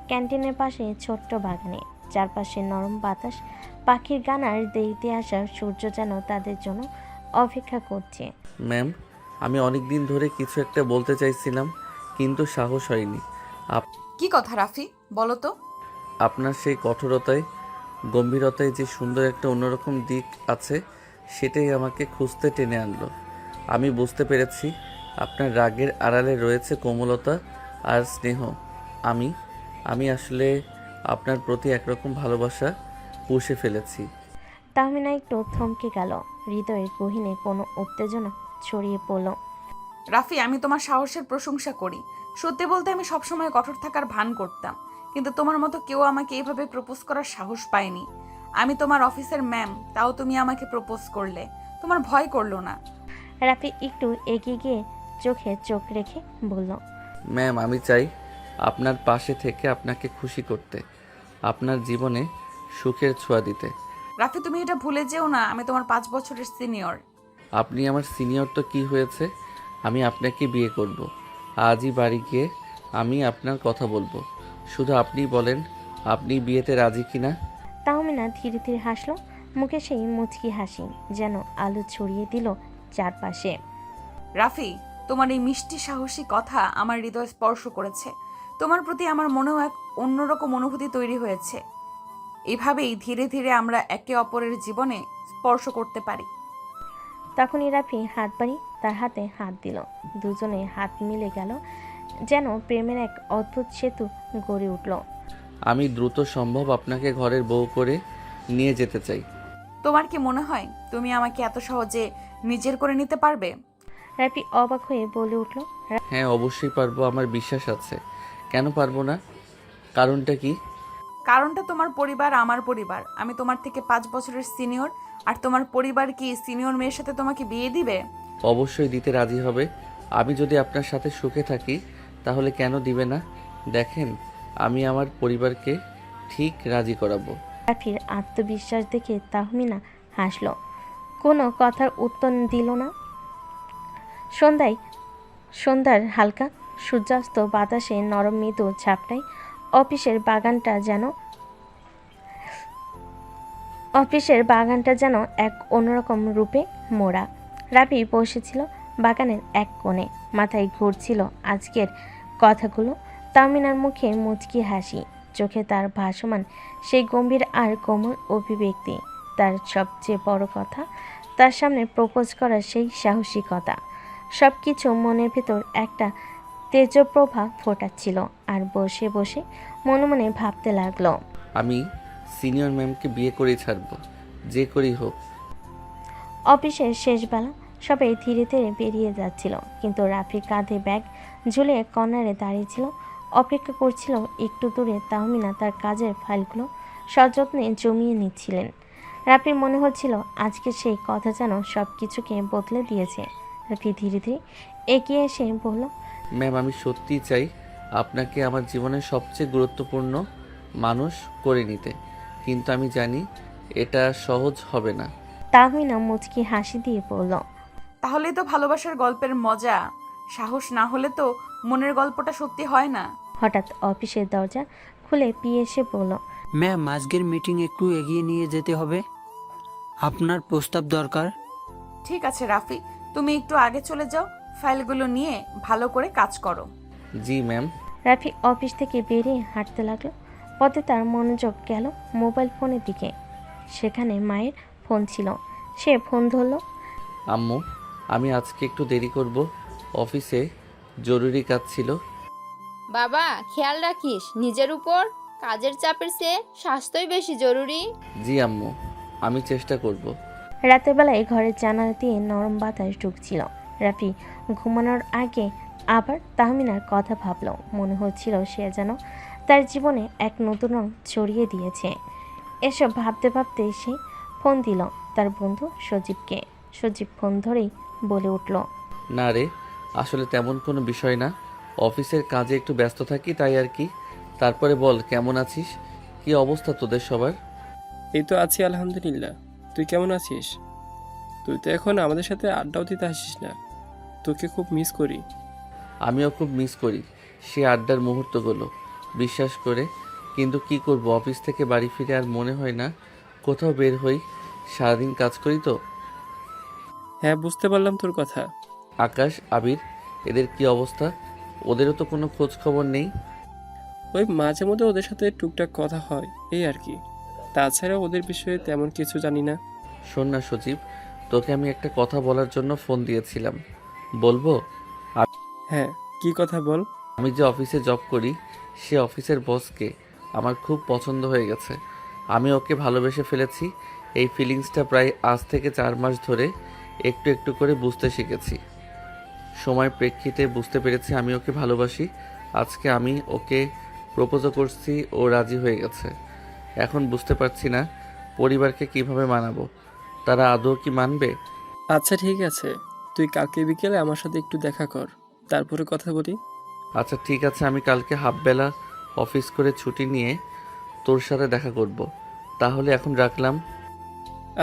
ক্যান্টিনের পাশে ছোট্ট বাগানে। চারপাশে নরম বাতাস, পাখির গান আর দেরিতে আসা সূর্য যেন তাদের জন্য অপেক্ষা করছে। ম্যাম, আমি অনেক দিন ধরে কিছু একটা বলতে চাইছিলাম, কিন্তু সাহস হয়নি। কি কথা রাফি, বলো তো? আপনার সেই কঠোরতায়, গম্ভীরতায় যে সুন্দর একটা অন্যরকম দিক আছে, সেটাই আমাকে খুঁজতে টেনে আনলো। আমি বুঝতে পেরেছি আপনার রাগের আড়ালে রয়েছে কোমলতা আর স্নেহ। আমি আসলে আপনার প্রতি একরকম ভালোবাসা পুষে ফেলেছি। তাহমিনা একটু থমকে গেল। হৃদয়ের গহীনে কোনো উত্তেজনা ছড়িয়ে পড়ল। রাফি, আমি তোমার সাহসের প্রশংসা করি। সত্যি বলতে আমি সবসময় কঠোর থাকার ভান করতাম, কিন্তু তোমার মতো কেউ আমাকে এইভাবে প্রপোজ করার সাহস পায়নি। আমি তোমার অফিসের ম্যাম, তাও তুমি আমাকে প্রপোজ করলে। তোমার ভয় করলো না? রাফি একটু এগিয়ে গিয়ে চোখে চোখ রেখে বলল, ম্যাম, আমি চাই আপনার পাশে থেকে আপনাকে খুশি করতে, আপনার জীবনে সুখের ছোঁয়া দিতে। রাফি, তুমি এটা ভুলে যেও না, আমি তোমার 5 বছরের সিনিয়র। আপনি আমার সিনিয়র তো কি হয়েছে, আমি আপনাকে বিয়ে করব। আজই বাড়ি গিয়ে আমি আপনার কথা বলবো। শুধু আপনি বলেন, আপনি বিয়েতে রাজি কিনা? তাহমিনা ধীরে ধীরে হাসলো। মুখে সেই মুচকি হাসি যেন আলো ছড়িয়ে দিল চারপাশে। রাফি, তোমার এই মিষ্টি সাহসী কথা আমার হৃদয় স্পর্শ করেছে। তোমার প্রতি আমার মনেও এক অন্যরকম অনুভূতি তৈরি হয়েছে। এভাবেই ধীরে ধীরে আমরা একে অপরের জীবনে স্পর্শ করতে পারি। তখনই রাফি হাত বাড়ি তার হাতে হাত দিল। দুজনে হাত মিলে গেল, যেন প্রেমের এক অদ্ভুত সেতু গড়ে উঠল। আমি দ্রুত সম্ভব আপনাকে ঘরের বউ করে নিয়ে যেতে চাই। তোমার কি মনে হয় তুমি আমাকে এত সহজে নিজের করে নিতে পারবে? রাফি অবাক হয়ে বলে উঠল, হ্যাঁ, অবশ্যই পারবো, আমার বিশ্বাস আছে। কেন পারবো না? কারণটা কি? কারণটা তোমার পরিবার, আমার পরিবার। আমি তোমার থেকে 5 বছরের সিনিয়র, আর তোমার পরিবার কি সিনিয়র মেয়ের সাথে তোমাকে বিয়ে দিবে? অবশ্যই দিতে রাজি হবে। আমি যদি আপনার সাথে সুখে থাকি, তাহলে কেন দিবে না? দেখেন, আমি আমার পরিবারকে ঠিক রাজি করাবো। রাফির আত্মবিশ্বাস দেখে তাহমিনা হাসল, কোনো কথার উত্তর দিল না। সন্ধ্যার হালকা সূর্যাস্ত বাতাসে নরম মৃদু ঝাপটায় অফিসের বাগানটা যেন এক অন্যরকম রূপে মোড়া। রাফি বসেছিল বাগানের এক কোণে, মাথায় ঘুরছিল আজকের কথাগুলো। তাহমিনার মুখে মুচকি হাসি, চোখে তার ভাসমান সেই গম্ভীর আর কোমল অভিব্যক্তি। তার সবচেয়ে বড় কথা, তার সামনে প্রপোজ করার সেই সাহসিকতা। সব কিছু মনের ভেতর একটা তেজপ্রভা ফোটাচ্ছিল। আর বসে বসে মনে মনে ভাবতে লাগলো, আমি সিনিয়র ম্যামকে বিয়ে করেই ছাড়বো, যে করেই হোক। অফিসের শেষবেলা সবাই ধীরে ধীরে বেরিয়ে যাচ্ছিল, কিন্তু রাফি কাঁধে ব্যাগ ঝুলিয়ে কর্নারে দাঁড়িয়েছিল, অপেক্ষা করছিল। একটু দূরে তাহমিনা তার কাজের ফাইলগুলো সযত্নে জমিয়ে নিচ্ছিলেন। রাফির মনে হচ্ছিল আজকে সেই কথা যেন সব কিছুকে বদলে দিয়েছে। রাফি ধীরে ধীরে এগিয়ে এসে বলল, ম্যাম, আমি সত্যিই চাই আপনাকে আমার জীবনের সবচেয়ে গুরুত্বপূর্ণ মানুষ করে নিতে, কিন্তু আমি জানি এটা সহজ হবে না। তাহমিনা মুচকি হাসি দিয়ে বলল, তাহলেই তো ভালোবাসার গল্পের মজা। সাহস না হলে তো মনের গল্পটা সত্যি হয় না। হঠাৎ অফিসের দরজা খুলে পিয়ে এসে বলল, ম্যাম, আজকের মিটিং একটু এগিয়ে নিয়ে যেতে হবে। আপনার প্রস্তাব দরকার। ঠিক আছে রাফি, তুমি একটু আগে চলে যাও, ফাইলগুলো নিয়ে ভালো করে কাজ করো। জি ম্যাম। রাফি অফিস থেকে বেরিয়ে হাঁটতে লাগলো। পথে তার মনোযোগ গেল মোবাইল ফোনের দিকে। সেখানে মায়ের ফোন ছিল। সে ফোন ধরল। আম্মু, আমি আজকে একটু দেরি করব, অফিসে জরুরি কাজ ছিল। বাবা, খেয়াল রাখিস নিজের উপর। কাজের চাপের চেয়ে স্বাস্থ্যই বেশি জরুরি। জি আম্মু, আমি চেষ্টা করব। রাতের বেলায় ঘরের জানালা দিয়ে নরম বাতাস ঢুকছিল। রাফি ঘুমানোর আগে আবার তাহমিনার কথা ভাবল। মনে হচ্ছিল সে যেন তার জীবনে এক নতুন রং ছড়িয়ে দিয়েছে। এসব ভাবতে ভাবতে সে ফোন দিল তার বন্ধু সজীবকে। সজীব ফোন ধরেই বলে উঠল, না রে, আসলে তেমন কোনো বিষয় না, অফিসের কাজে একটু ব্যস্ত থাকি তাই আর কি। তারপরে বল, কেমন আছিস? কি অবস্থা তোদের সবার? এই তো আছি আলহামদুলিল্লাহ। তুই কেমন আছিস? তুই তো এখন আমাদের সাথে আড্ডাও দিতে আসিস না। তোকে খুব মিস করি। আমিও খুব মিস করি সে আড্ডার মুহূর্তগুলো, বিশ্বাস করে। কিন্তু কি করব, অফিস থেকে বাড়ি ফিরে আর মনে হয় না কোথাও বের হই, সারাদিন কাজ করি তো। হ্যাঁ, বুঝতে পারলাম তোর কথা। আকাশ, আবির, এদের কি অবস্থা? ওদেরও তো কোনো খোঁজ খবর নেই। ওই মাঝে মধ্যে ওদের সাথে টুকটাক কথা হয়, এই আর কি। তাছাড়া ওদের বিষয়ে তেমন কিছু জানি না। শোন না সজীব, তোকে আমি একটা কথা বলার জন্য ফোন দিয়েছিলাম, বলবো? হ্যাঁ, কি কথা বল। আমি যে অফিসে জব করি, সে অফিসের বসকে আমার খুব পছন্দ হয়ে গেছে। আমি ওকে ভালোবেসে ফেলেছি। এই ফিলিংসটা প্রায় আজ থেকে 4 মাস ধরে একটু একটু করে বুঝতে শিখেছি। সময় প্রেক্ষিতে বুঝতে পেরেছি আমি ওকে ভালোবাসি। আজকে আমি ওকে প্রপোজও করছি, ও রাজি হয়ে গেছে। এখন বুঝতে পারছি না পরিবারকে কিভাবে মানাবো, তারা আদৌ কি মানবে? আচ্ছা ঠিক আছে, তুই কালকে বিকেলে আমার সাথে একটু দেখা কর, তারপরে কথা বলি। আচ্ছা ঠিক আছে, আমি কালকে হাফবেলা অফিস করে ছুটি নিয়ে তোর সাথে দেখা করব। তাহলে এখন রাখলাম।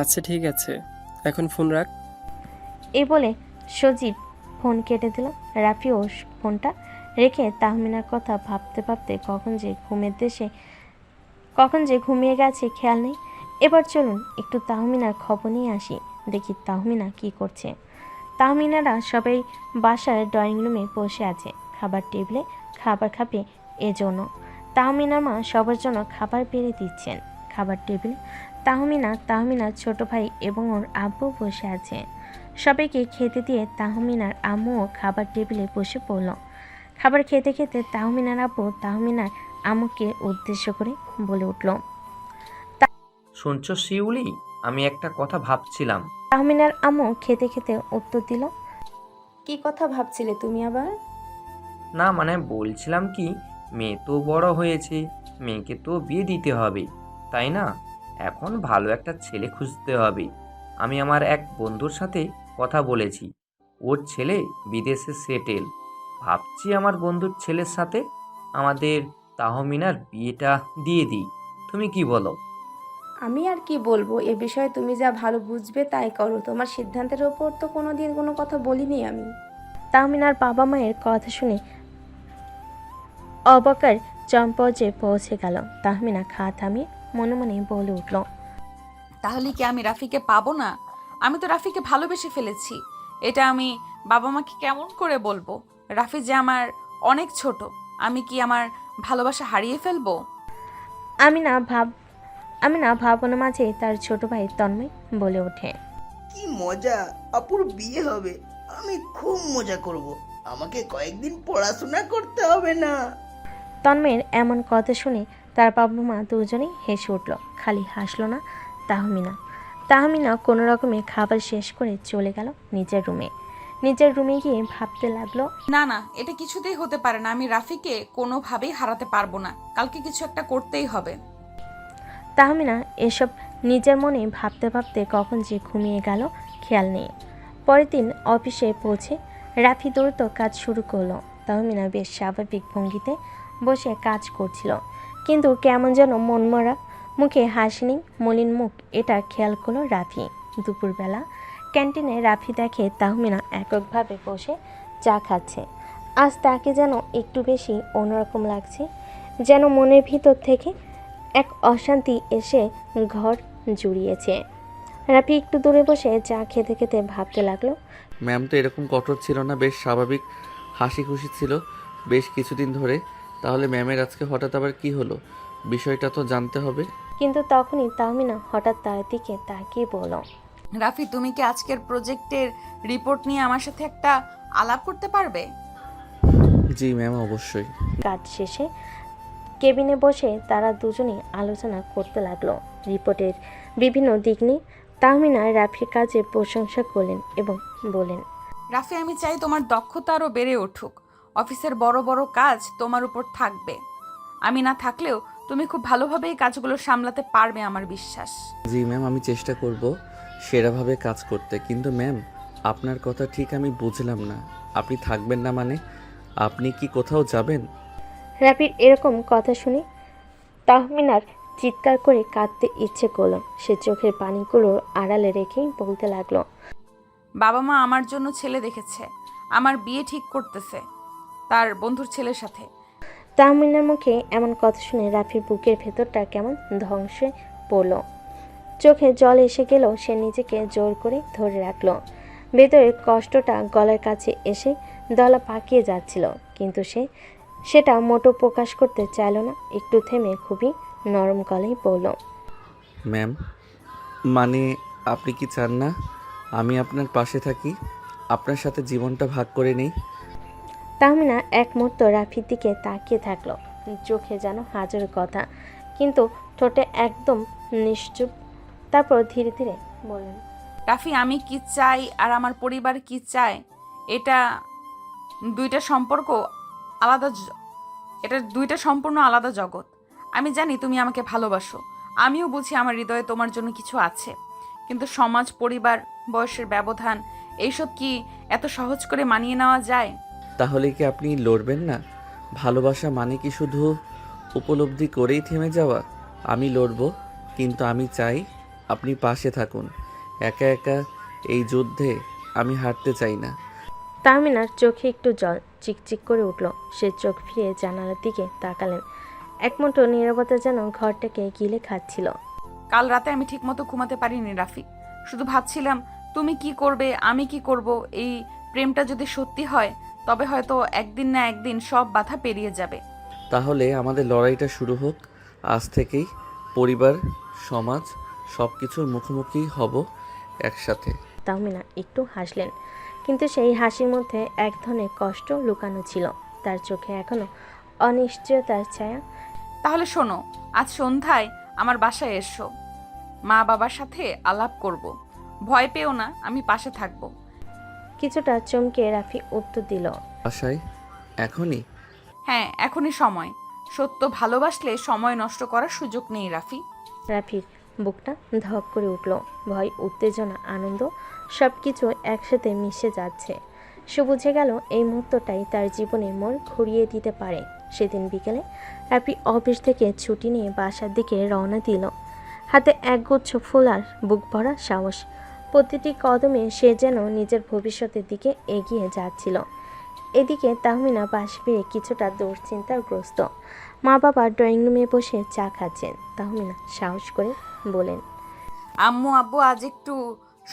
আচ্ছা ঠিক আছে, এখন ফোন রাখ। এই বলে সজীব ফোন কেটে দিল। রাফিও ফোনটা রেখে তাহমিনার কথা ভাবতে ভাবতে কখন যে ঘুমিয়ে গেছে খেয়াল নেই। এবার চলুন একটু তাহমিনার খবর নিয়ে আসি, দেখি তাহমিনা কি করছে। তাহমিনারা সবাই বাসার ড্রয়িং রুমে বসে আছে, খাবার টেবিলে খাবার খাবে এজন্য। তাহমিনার মা সবার জন্য খাবার বেড়ে দিচ্ছেন। খাবার টেবিলে তাহমিনার ছোট ভাই এবং ওর আব্বু বসে আছে। সবাইকে খেতে দিয়ে তাহমিনার আম্মুও খাবার টেবিলে বসে পড়ল। খাবার খেতে খেতে তাহমিনার আব্বু তাহমিনার আম্মুকে উদ্দেশ্য করে বলে উঠল। শুনছো শিউলি, আমি একটা কথা ভাবছিলাম। তাহমিনার আম্মু খেতে খেতে উত্তর দিল, কি কথা ভাবছিলে তুমি আবার? না মানে বলছিলাম কি, মেয়ে তো বড় হয়েছে, মেয়েকে তো বিয়ে দিতে হবে, তাই না? এখন ভালো একটা ছেলে খুঁজতে হবে। আমি আমার এক বন্ধুর সাথে কথা বলেছি, ওর ছেলে বিদেশে সেটেল। ভাবছি আমার বন্ধুর ছেলের সাথে আমাদের তাহমিনার বিয়েটা দিয়ে দিই। তুমি কি বলো? আমি আর কি বলবো, এ বিষয়ে তুমি যা ভালো বুঝবে তাই করো। তোমার সিদ্ধান্তের ওপর তো কোনোদিন কোনো কথা বলিনি আমি। তাহমিনার বাবা মায়ের কথা শুনে অবাকার চরম পর্যায়ে পৌঁছে গেল। তাহমিনা খাওয়া থামিয়ে মনে মনে বলে উঠল, তাহলে কি আমি রাফিকে পাবো না? আমি তো রাফিকে ভালোবেসে ফেলেছি। এটা আমি বাবা মাকে কেমন করে বলবো? রাফি যে আমার অনেক ছোট, আমি কি আমার ভালোবাসা হারিয়ে ফেলবো? আমি না ভাবনার মাঝে তার ছোট ভাই তন্ময় বলে ওঠে, কি মজা, আপুর বিয়ে হবে, আমি খুব মজা করব। আমাকে কয়েকদিন পড়াশোনা করতে হবে না। তন্ময়ের এমন কথা শুনে তার বাবা মা দুজনেই হেসে উঠল। খালি হাসল না তাহমিনা কোনো রকমে খাবার শেষ করে চলে গেল নিজের রুমে গিয়ে ভাবতে লাগলো, না না, এটা কিছুতেই হতে পারে না। আমি রাফিকে কোনোভাবেই হারাতে পারবো না। কালকে কিছু একটা করতেই হবে। তাহমিনা এসব নিজের মনে ভাবতে ভাবতে কখন যে ঘুমিয়ে গেল খেয়াল নেই। পরের দিন অফিসে পৌঁছে রাফি দ্রুত কাজ শুরু করলো। তাহমিনা বেশ স্বাভাবিক ভঙ্গিতে বসে কাজ করছিল, কিন্তু কেমন যেন মনমরা, মুখে হাসি নেই, মলিন মুখ। এটা খেয়াল করলো রাফি। দুপুরবেলা ক্যান্টিনে রাফি দেখে তাহমিনা এককভাবে বসে চা খাচ্ছে। আজ তাকে যেন একটু বেশি অন্যরকম লাগছে, যেন মনের ভিতর থেকে এক অশান্তি এসে ঘর জুড়িয়েছে। রাফি একটু দূরে বসে চা খেতে খেতে ভাবতে লাগলো। ম্যাম তো এরকম কঠোর ছিল না, বেশ স্বাভাবিক, হাসি খুশি ছিল বেশ কিছুদিন ধরে। তাহলে ম্যামের আজকে হঠাৎ আবার কি হলো, বিষয়টা তো জানতে হবে। কিন্তু তখনই তাহমিনা হঠাৎ তার দিকে তাকিয়ে বলল, রাফি, তুমি কি আজকের প্রজেক্টের রিপোর্ট নিয়ে আমার সাথে একটা আলাপ করতে পারবে? জি ম্যাম, অবশ্যই। কাজ শেষে কেবিনে বসে তারা দুজনেই আলোচনা করতে লাগলো রিপোর্টের বিভিন্ন দিক নিয়ে। তাহমিনা রাফির কাজের প্রশংসা করলেন এবং বলেন, রাফি, আমি চাই তোমার দক্ষতা আরও বেড়ে উঠুক। অফিসের বড় বড় কাজ তোমার উপর থাকবে। আমি না থাকলেও তুমি খুব ভালোভাবে এই কাজগুলো সামলাতে পারবে, আমার বিশ্বাস। জি ম্যাম, আমি চেষ্টা করব সেরাভাবে কাজ করতে। কিন্তু ম্যাম, আপনার কথা ঠিক আমি বুঝলাম না। আপনি থাকবেন না মানে আপনি কি কোথাও যাবেন? রাফির এরকম কথা শুনে তাহমিনার চিৎকার করে কাঁদতে ইচ্ছে করলো। সে চোখের পানিগুলো আড়ালে রেখেই বলতে লাগলো, বাবা মা আমার জন্য ছেলে দেখেছে, আমার বিয়ে ঠিক করতেছে তার বন্ধুর ছেলের সাথে। তাহমিনার মুখে এমন কথা শুনে রাফির বুকের ভেতরটা কেমন ধ্বংসে পড়ল। চোখে জল এসে গেলেও সে নিজেকে জোর করে ধরে রাখলো। ভেতরের কষ্টটা গলার কাছে এসে দলা পাকিয়ে যাচ্ছিল, কিন্তু সেটা মোটো প্রকাশ করতে চাইল না। একটু থেমে খুবই নরম গলায় বলল, ম্যাম, মানে আপনি কি চান না আমি আপনার পাশে থাকি, আপনার সাথে জীবনটা ভাগ করে নেই? তাহমিনা এক মুহূর্ত রাফির দিকে তাকিয়ে থাকলো, চোখে যেন হাজার কথা, কিন্তু ঠোঁটে একদম নিশ্চুপ। তারপর ধীরে ধীরে বললেন, রাফি, আমি কি চাই আর আমার পরিবার কি চায়, এটা দুইটা সম্পর্ক আলাদা। এটা দুইটা সম্পূর্ণ আলাদা জগৎ। আমি জানি তুমি আমাকে ভালোবাসো, আমিও বুঝি আমার হৃদয়ে তোমার জন্য কিছু আছে। কিন্তু সমাজ, পরিবার, বয়সের ব্যবধান, এইসব কি এত সহজ করে মানিয়ে নেওয়া যায়? তাহলে কি আপনি লড়বেন না? ভালোবাসা মানে কি শুধু উপলব্ধি করেই থেমে যাওয়া? আমি লড়ব, কিন্তু আমি চাই আপনি পাশে থাকুন। একা একা এই যুদ্ধে আমি হারতে চাই না। তাহমিনার চোখে একটু জল চিকচিক করে উঠল। সে চোখ ফিরে জানালার দিকে তাকালেন। এক মুঠো নীরবতা যেন ঘরটাকে গিলে খাচ্ছিল। কাল রাতে আমি ঠিকমতো ঘুমাতে পারিনি রাফি। শুধু ভাবছিলাম তুমি কি করবে, আমি কি করব। এই প্রেমটা যদি সত্যি হয় তবে হয়তো একদিন না একদিন সব বাধা পেরিয়ে যাবে। তাহলে আমাদের লড়াইটা শুরু হোক আজ থেকেই। পরিবার, সমাজ, সব কিছুর মুখোমুখি হব একসাথে। তাহমিনা একটু হাসলেন, কিন্তু সেই হাসির মধ্যে এক ধরনের কষ্ট লুকানো ছিল। তার চোখে এখনো অনিশ্চয়তার ছায়া। তাহলে শোনো, আজ সন্ধ্যায় আমার বাসায় এসো, মা বাবার সাথে আলাপ করব। ভয় পেও না, আমি পাশে থাকব। কিছুটা চমকে রাফি উত্তর দিল, আশায় এখনই? হ্যাঁ, এখনই সময়। সত্য ভালোবাসলে সময় নষ্ট করার সুযোগ নেই রাফি। রাফির বুকটা ধক করে উঠল। ভয়, উত্তেজনা, আনন্দ সব কিছু একসাথে মিশে যাচ্ছে। সে বুঝে গেল এই মুহূর্তটাই তার জীবনে মোড় ঘুরিয়ে দিতে পারে। সেদিন বিকেলে রাফি অফিস থেকে ছুটি নিয়ে বাসার দিকে রওনা দিল। হাতে একগুচ্ছ ফুল আর বুক ভরা সাহস। প্রতিটি কদমে সে যেন নিজের ভবিষ্যতের দিকে এগিয়ে যাচ্ছিল। এদিকে তাহমিনা পাশ ফিরে কিছুটা দুশ্চিন্তাগ্রস্ত। মা বাবা ড্রয়িং রুমে বসে চা খাচ্ছেন। তাহমিনা সাহস করে বলেন, আম্মু আব্বু আজ একটু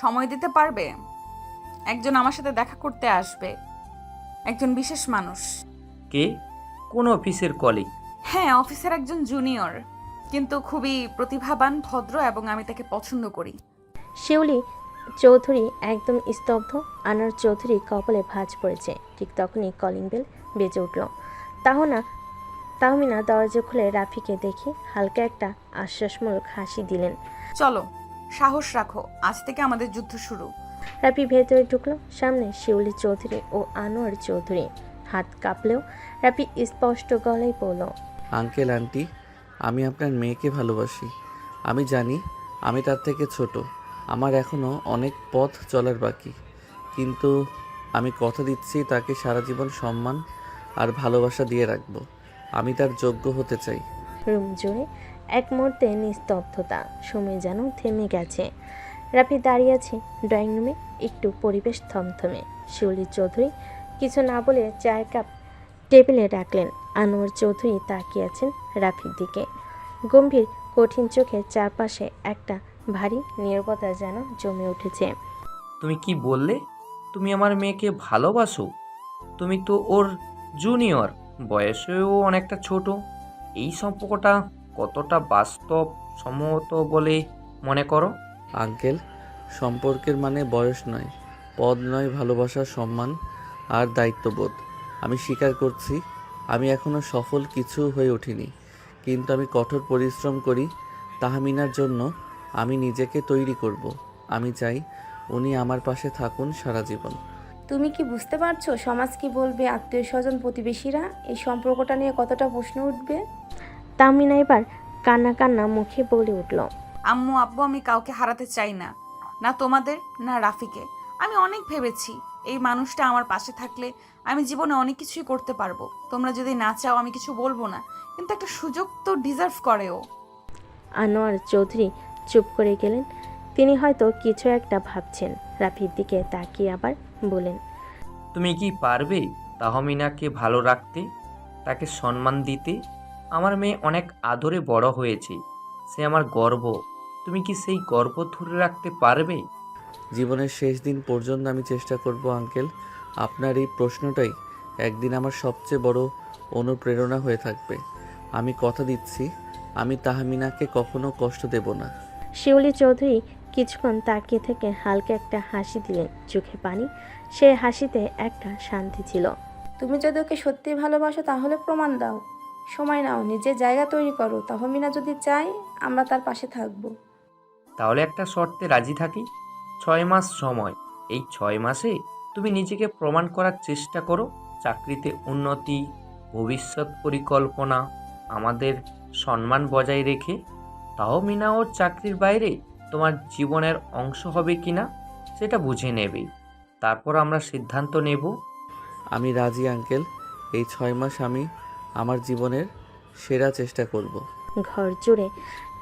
সময় দিতে পারবে? একজন আমার সাথে দেখা করতে আসবে, একজন বিশেষ মানুষ। কে? কোন অফিসের কলিগ? হ্যাঁ, অফিসের একজন জুনিয়র, কিন্তু খুবই প্রতিভাবান, ভদ্র এবং আমি তাকে পছন্দ করি। শিউলি চৌধুরী একদম স্তব্ধ। আনোয়ার চৌধুরী কপালে ভাঁজ পড়েছে। ঠিক তখনই কলিং বেল বেজে উঠল। তাহমিনা দরজা খুলে রাফিকে দেখে হালকা একটা আশ্বাসমূলক হাসি দিলেন। চলো, সাহস রাখো, আজ থেকে আমাদের যুদ্ধ শুরু। রাফি ভেতরে ঢুকলো। সামনে শিউলি চৌধুরী ও আনোয়ার চৌধুরী। হাত কাঁপলেও রাফি স্পষ্ট গলায় বলল, আঙ্কেল আন্টি, আমি আপনার মেয়েকে ভালোবাসি। আমি জানি আমি তার থেকে ছোট, আমার এখনও অনেক পথ চলার বাকি, কিন্তু আমি কথা দিচ্ছি তাকে সারা জীবন সম্মান আর ভালোবাসা দিয়ে রাখবো। আমি তার যোগ্য হতে চাই। রুম জুড়ে এক মুহূর্তে নিস্তব্ধতা। সময় যেন থেমে গেছে। রাফি দাঁড়িয়ে আছে ড্রয়িং রুমে। একটু পরিবেশ থমথমে। শিউলি চৌধুরী কিছু না বলে চায়ের কাপ টেবিলে রাখলেন। আনোয়ার চৌধুরী তাকিয়ে আছেন রাফির দিকে। গম্ভীর কঠিন চোখে চারপাশে একটা ভারী নীরবতা যেন জমে উঠেছে। তুমি কি বললে? তুমি আমার মেয়েকে ভালোবাসো? তুমি তো ওর জুনিয়র, বয়সেও অনেকটা ছোট। এই সম্পর্কটা কতটা বাস্তব সম্মত বলে মনে করো? আঙ্কেল, সম্পর্কের মানে বয়স নয়, পদ নয়, ভালোবাসা, সম্মান আর দায়িত্ববোধ। আমি স্বীকার করছি আমি এখনও সফল কিছু হয়ে উঠিনি, কিন্তু আমি কঠোর পরিশ্রম করি তাহমিনার জন্য। আমি নিজেকে তৈরি করব। আমি চাই উনি আমার পাশে থাকুন সারা জীবন। তুমি কি বুঝতে পারছো সমাজ কি বলবে, আত্মীয় স্বজন, প্রতিবেশীরা এই সম্পর্কটা নিয়ে কতটা প্রশ্ন উঠবে? তাহমিনা এবার কান্না কান্না মুখে বলে উঠল, আম্মু আব্বু, আমি কাউকে হারাতে চাই না, না তোমাদের না রাফিকে। আমি অনেক ভেবেছি এই মানুষটা আমার পাশে থাকলে আমি জীবনে অনেক কিছুই করতে পারবো। তোমরা যদি না চাও আমি কিছু বলবো না, কিন্তু একটা সুযোগ তো ডিজার্ভ করে ও। আনোয়ার চৌধুরী চুপ করে গেলেন। তিনি হয়তো কিছু একটা ভাবছেন। রাফির দিকে তাকিয়ে আবার বলেন, তুমি কি পারবে তাহমিনাকে ভালো রাখতে, তাকে সম্মান দিতে? আমার মেয়ে অনেক আদরে বড় হয়েছে, সে আমার গর্ব। তুমি কি সেই গর্ব ধরে রাখতে পারবে? জীবনের শেষ দিন পর্যন্ত আমি চেষ্টা করব আঙ্কেল। আপনার এই প্রশ্নটাই একদিন আমার সবচেয়ে বড় অনুপ্রেরণা হয়ে থাকবে। আমি কথা দিচ্ছি আমি তাহমিনাকে কখনো কষ্ট দেব না। শিউলি চৌধুরী কিছুক্ষণ তাকিয়ে থেকে হালকা একটা হাসি দিলেন, চোখে পানি। সে হাসিতে একটা শান্তি ছিল। তুমি যদি ওকে সত্যি ভালোবাসো তাহলে প্রমাণ দাও, সময় নাও, নিজের জায়গা তৈরি করো। তাহমিনা যদি চায় আমরা তার পাশে থাকবো। তাহলে একটা শর্তে রাজি থাকি। 6 মাস সময়। এই 6 মাসে তুমি নিজেকে প্রমাণ করার চেষ্টা করো। চাকরিতে উন্নতি, ভবিষ্যৎ পরিকল্পনা, আমাদের সম্মান বজায় রেখে। তাহমিনা ওর চাকরির বাইরে তোমার জীবনের অংশ হবে কিনা সেটা বুঝে নেবে। তারপর আমরা সিদ্ধান্ত নেব। আমি রাজি আঙ্কেল। এই 6 মাস আমি আমার জীবনের সেরা চেষ্টা করব। ঘর জুড়ে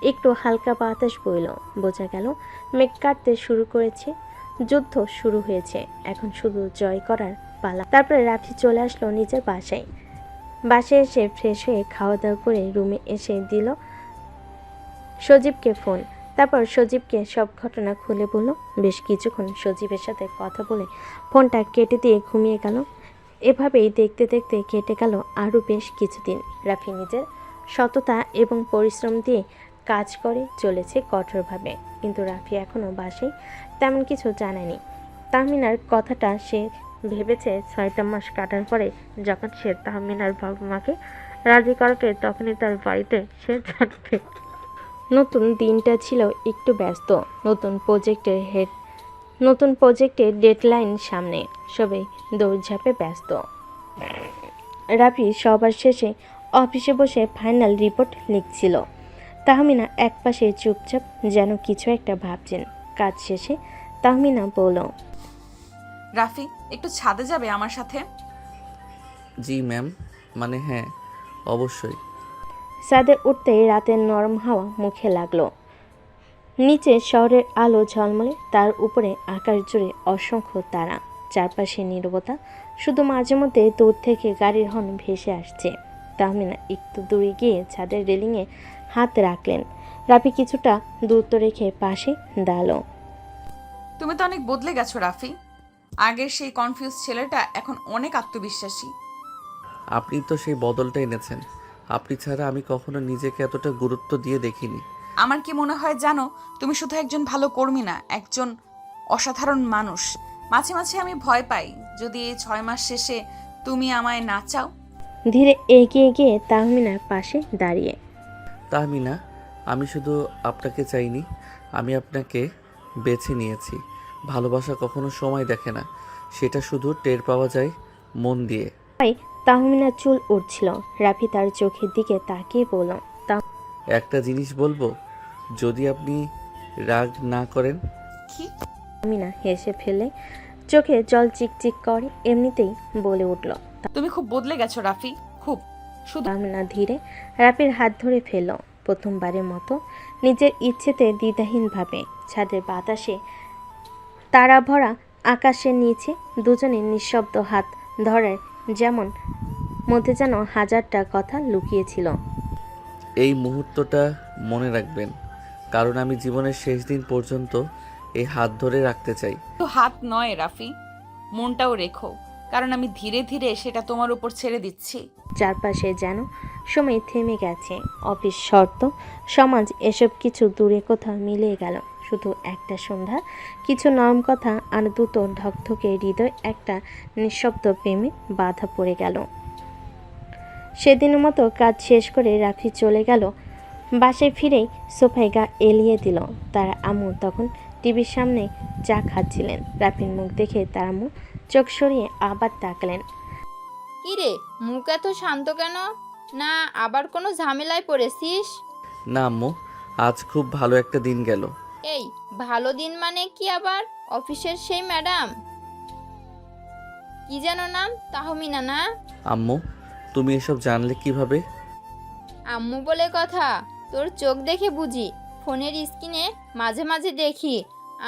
একটু হালকা বাতাস বইল। বোঝা গেল মেঘ কাটতে শুরু করেছে। যুদ্ধ শুরু হয়েছে, এখন শুধু জয় করার পালা। তারপরে রাফি চলে আসলো নিজের বাসায়। বাসায় এসে ফ্রেশ হয়ে খাওয়া দাওয়া করে রুমে এসে দিল সজীবকে ফোন। তারপর সজীবকে সব ঘটনা খুলে বলল। বেশ কিছুক্ষণ সজীবের সাথে কথা বলে ফোনটা কেটে দিয়ে ঘুমিয়ে গেল। এভাবেই দেখতে দেখতে কেটে গেল আরও বেশ কিছুদিন। রাফি নিজের সততা এবং পরিশ্রম দিয়ে কাজ করে চলেছে কঠোরভাবে, কিন্তু রাফি এখনও বাসায় তেমন কিছু জানায়নি। তাহমিনার কথাটা সে ভেবেছে 6টা মাস কাটার পরে যখন সে তাহমিনার বাবা মাকে রাজি করাবে তখনই তার বাড়িতে সে জানবে। নতুন দিনটা ছিল একটু ব্যস্ত। নতুন প্রজেক্টের ডেডলাইন সামনে, সবাই দৌড়ঝাঁপে ব্যস্ত। রাফি সবার শেষে অফিসে বসে ফাইনাল রিপোর্ট লিখছিল। তাহমিনা একপাশে চুপচাপ যেন কিছু একটা ভাবছেন। কাজ শেষে তাহমিনা বলল, রাফি, একটু ছাদে যাবে আমার সাথে? জি ম্যাম, মানে হ্যাঁ, অবশ্যই। ছাদে উঠতেই রাতের নরম হাওয়া মুখে লাগলো। নিচে শহরের আলো ঝলমলে, তার উপরে আকাশ জুড়ে অসংখ্য তারা। চারপাশে নীরবতা, শুধু মাঝে মধ্যে দূর থেকে গাড়ির হর্ন ভেসে আসছে। তাহমিনা একটু দূরে গিয়ে ছাদের রেলিংয়ে হাত রাখলেন। রাফি কিছুটা দূরত্ব রেখে পাশে দাঁড়ালো। তুমি তো অনেক বদলে গেছো রাফি। আগের সেই কনফিউজ ছেলেটা এখন অনেক আত্মবিশ্বাসী। আপনি তো সেই বদলটা এনেছেন। আপনি ছাড়া আমি কখনো নিজেকে এতটা গুরুত্ব দিয়ে দেখিনি। আমার কি মনে হয় জানো, তুমি শুধু একজন ভালো কর্মী না, একজন অসাধারণ মানুষ। মাঝে মাঝে আমি ভয় পাই যদি এই 6 মাস শেষে তুমি আমায় না চাও। ধীরে এগিয়ে গিয়ে তাহমিনার পাশে দাঁড়িয়ে, তাহমিনা, আমি শুধু আপনাকে চাইনি, আমি আপনাকে বেছে নিয়েছি। ভালোবাসা কখনো সময় দেখে না, সেটা শুধু টের পাওয়া যায় মন দিয়ে। তাহমিনার চুল উঠছিল। রাফি তার চোখের দিকে তাকিয়ে বলল, একটা জিনিস বলবো, যদি আপনি রাগ না করেন। কি? তাহমিনা হেসে ফেলে চোখে জল চিকচিক করে এমনিতেই বলে উঠল। তুমি খুব বদলে গেছো রাফি, খুব। শুধু তাহমিনা ধীরে রাফির হাত ধরে ফেলল। প্রথমবারের মতো নিজের ইচ্ছেতে দ্বিধাহীনভাবে ছাদের বাতাসে তারা ভরা আকাশের নিচে দুজনে নিঃশব্দ হাত ধরে, যেমন মধ্যে যেন হাজারটা কথা লুকিয়েছিল। এই মুহূর্তটা মনে রাখবেন, কারণ আমি জীবনের শেষ দিন পর্যন্ত এই হাত ধরে রাখতে চাই। তো হাত নয় রাফি, মনটাও রেখো, কারণ আমি ধীরে ধীরে সেটা তোমার উপর ছেড়ে দিচ্ছি। চারপাশে যেন সময় থেমে গেছে। অফিস, শর্ত, সমাজ এসব কিছু দূরে কোথাও মিলিয়ে গেল। শুধু একটা সন্ধ্যা, কিছু নরম কথা আর দুটো ধকধকে হৃদয় একটা নিঃশব্দ প্রেমে বাধা পড়ে গেল। সেদিনের মতো কাজ শেষ করে রাফি চলে গেল। বাসায় ফিরেই সোফায় গা এলিয়ে দিল। তার আম্মু তখন টিভির সামনে চা খাচ্ছিলেন। রাফির মুখ দেখে তার আম্মু চোখ সরিয়ে আবার তাকালেন। কিরে, মুখ এত শান্ত কেন? না আবার কোনো ঝামেলায় পড়েছিস? না আম্মু, আজ খুব ভালো একটা দিন গেল। এই ভালো দিন মানে কি আবার? অফিসের সেই ম্যাডাম কি যেন নাম, তাহমিনা না? আম্মু, তুমি এসব জানলে কিভাবে? আম্মু বলে কথা, তোর চোখ দেখে বুঝি। ফোনের স্ক্রিনে মাঝে মাঝে দেখি।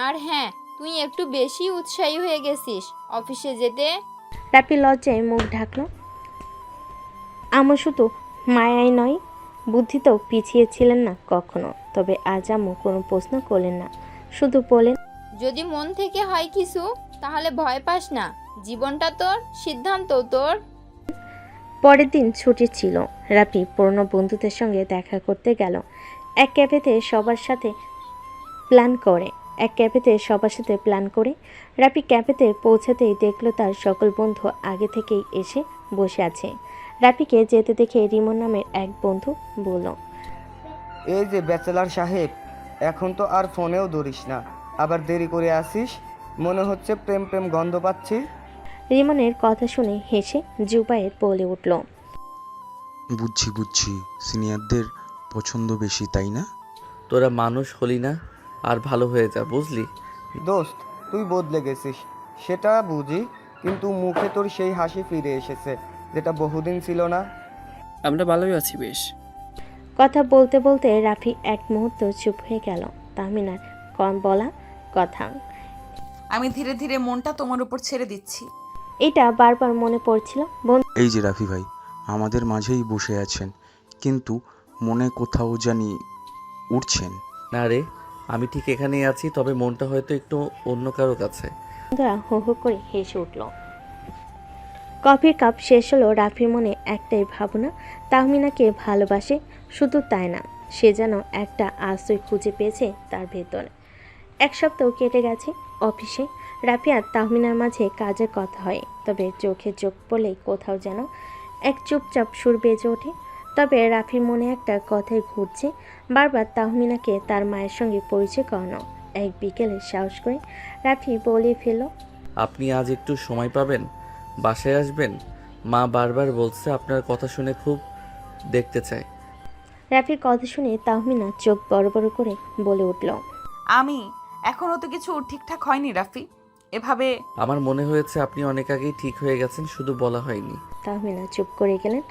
আর হ্যাঁ, তুই একটু বেশি উৎসাহী হয়ে গেছিস অফিসে যেতে। রাফি লজ্জায় মুখ ঢাকল। আম্মু শুধু মায়াই নয়, বুদ্ধিতেও পিছিয়ে ছিলেন না কখনো। তবে আজ আম্মু কোনো প্রশ্ন করলেন না, শুধু বলেন, যদি মন থেকে হয় কিছু তাহলে ভয় পাস না, জীবনটা তোর, সিদ্ধান্ত তোর। পরের দিন ছুটি ছিল। রাফি পুরনো বন্ধুদের সঙ্গে দেখা করতে গেল। এক ক্যাফেতে সবার সাথে প্ল্যান করে রাফি ক্যাফেতে পৌঁছাতেই দেখলো তার সকল বন্ধু আগে থেকেই এসে বসে আছে। রাফিকে যেতে দেখে রিমন নামের এক বন্ধু বলল, এই যে ব্যাচেলার সাহেব, এখন তো আর ফোনেও ধরিস না, আবার দেরি করে আসিস। মনে হচ্ছে প্রেম প্রেম গন্ধ পাচ্ছি। রিমনের কথা শুনে হেসে জুবায়ের বলে উঠল, বুঝছি, সিনিয়রদের পছন্দ বেশি, তাই না? তোরা মানুষ হলি না, আর ভালো হয়ে যা, বুঝলি? দোস্ত, তুই বদলে গেছিস সেটা বুঝি, কিন্তু মুখে তোর সেই হাসি ফিরে এসেছে যেটা বহুদিন ছিল না। আমরা ভালোই আছি বেশ। কথা বলতে বলতে রাফি এক মুহূর্ত চুপ হয়ে গেল। তাহমিনার কম বলা কথা, আমি ধীরে ধীরে মনটা তোমার উপর ছেড়ে দিচ্ছি। এটা বারবার মনে পড়ছিল। এই যে রাফি ভাই আমাদের মাঝেই বসে আছেন, কিন্তু মনে কোথাও জানি উঠছেন। না রে, আমি ঠিক এখানেই আছি, তবে মনটা হয়তো একটু অন্য কারো কাছে। বন্ধুরা হো হো করে হেসে উঠল। কফির কাপ শেষ হলো। রাফির মনে একটাই ভাবনা, তাহমিনাকে ভালোবাসে। শুধু তাই না, সে যেন একটা আশ্রয় খুঁজে পেয়েছে তার ভেতর। এক সপ্তাহ কেটে গেছে। অফিসে রাফি আর তাহমিনার মাঝে কাজের কথা হয়, তবে চোখে চোখ পড়লেই কোথাও যেন এক চুপচাপ সুর বেজে ওঠে। তবে রাফির মনে একটা কথাই ঘুরছে বারবার, তাহমিনাকে তার মায়ের সঙ্গে পরিচয় করানো। এক বিকেলে সাহস করে রাফি বলে ফেলল, আপনি আজ একটু সময় পাবেন? বাসায় আসবেন? মা বারবার বলছে আপনার কথা শুনে খুব দেখতে চায়। রাফির কথা শুনে তাহমিনা চোখ বড় বড় করে বলে উঠল, আমি এখনও তো কিছু ঠিকঠাক হয়নি রাফি, এভাবে। আমার মনে হয়েছে আপনি অনেক আগেই ঠিক হয়ে গেছেন, শুধু বলা হয়নি। তাহমিনা চুপ করে গেলেন।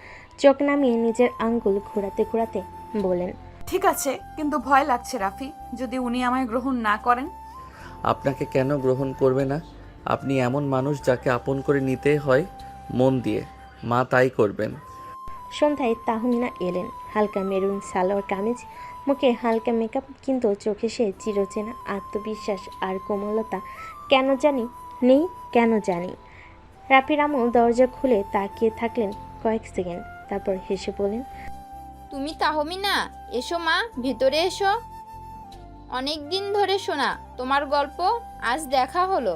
চোখ নামিয়ে নিজের আঙ্গুল ঘোরাতে ঘোরাতে বলেন, ঠিক আছে, কিন্তু ভয় লাগছে রাফি, যদি উনি আমায় গ্রহণ না করেন। আপনাকে কেন গ্রহণ করবে না? আপনি এমন মানুষ যাকে আপন করে নিতে হয় মন দিয়ে, মা তাই করবেন। সন্ধ্যায় তাহমিনা এলেন। হালকা মেরুন সালোয়ার কামিজ, মুখে হালকা মেকআপ, কিন্তু চোখে সে চিরচেনা আত্মবিশ্বাস আর কোমলতা কেন জানি। রাফির আম্মু দরজা খুলে তাকিয়ে থাকলেন কয়েক সেকেন্ড, তারপর হেসে বলেন, তুমি তাহমিনা, এসো মা, ভেতরে এসো। অনেক দিন ধরে শোনা তোমার গল্প, আজ দেখা হলো।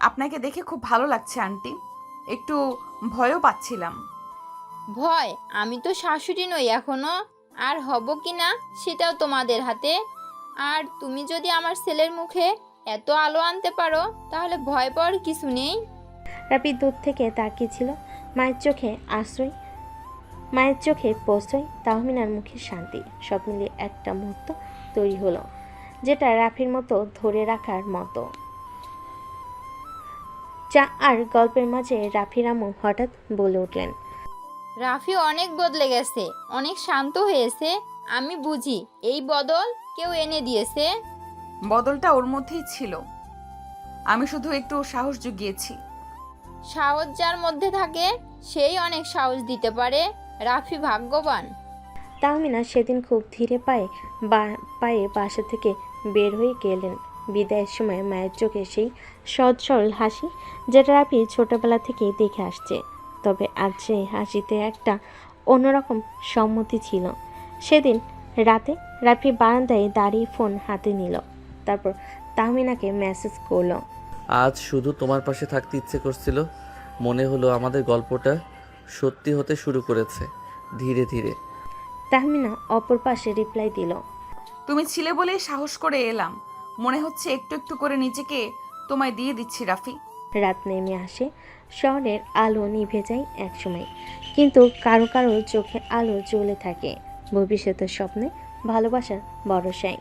আপনাকে দেখে খুব ভালো লাগছে আন্টি, একটু ভয়ও পাচ্ছিলাম। ভয়? আমি তো শাশুড়ি নই এখনো, আর হব কি না সেটাও তোমাদের হাতে। আর তুমি যদি আমার ছেলের মুখে এত আলো আনতে পারো তাহলে ভয় পাওয়ার কিছু নেই। রাফি দূর থেকে তাকিয়েছিল। মায়ের চোখে প্রশ্রয়, তাহমিনার মুখে শান্তি, সব মিলিয়ে একটা মুহূর্ত তৈরি হলো, যেটা রাফির মতো ধরে রাখার মতো। চা আর গল্পের মাঝে রাফির আম্মু হঠাৎ বলে উঠলেন, রাফি অনেক বদলে গেছে, অনেক শান্ত হয়েছে। আমি বুঝি এই বদল কেউ এনে দিয়েছে। বদলটা ওর মধ্যেই ছিল, আমি শুধু একটু সাহস জুগিয়েছি। সাহস যার মধ্যে থাকে সেই অনেক সাহস দিতে পারে। রাফি ভাগ্যবান। তাহমিনা সেদিন খুব ধীরে পায়ে বাসা থেকে বের হয়ে গেলেন। বিদায়ের সময় মায়ের চোখে সেই সহজ সরল হাসি, যেটা রাফি ছোটবেলা থেকেই দেখে আসছে। তবে আজ সেই হাসিতে একটা অন্যরকম সম্মতি ছিল। সেদিন রাতে রাফি বারান্দায় দাঁড়িয়ে ফোন হাতে নিল, তারপর তাহমিনাকে মেসেজ করলো। আজ শুধু তোমার পাশে থাকতে ইচ্ছে করছিল। মনে হলো আমাদের গল্পটা সত্যি হতে শুরু করেছে ধীরে ধীরে। তাহমিনা অপর পাশে রিপ্লাই দিল। তুমি ছিলে বলেই সাহস করে এলাম। মনে হচ্ছে একটু একটু করে নিজেকে তোমায় দিয়ে দিচ্ছি রাফি। রাত নেমে আসে, শহরের আলো নিভে যায় একসময়, কিন্তু কারো কারো চোখে আলো জ্বলে থাকে ভবিষ্যতের স্বপ্নে, ভালোবাসার ভরসায়।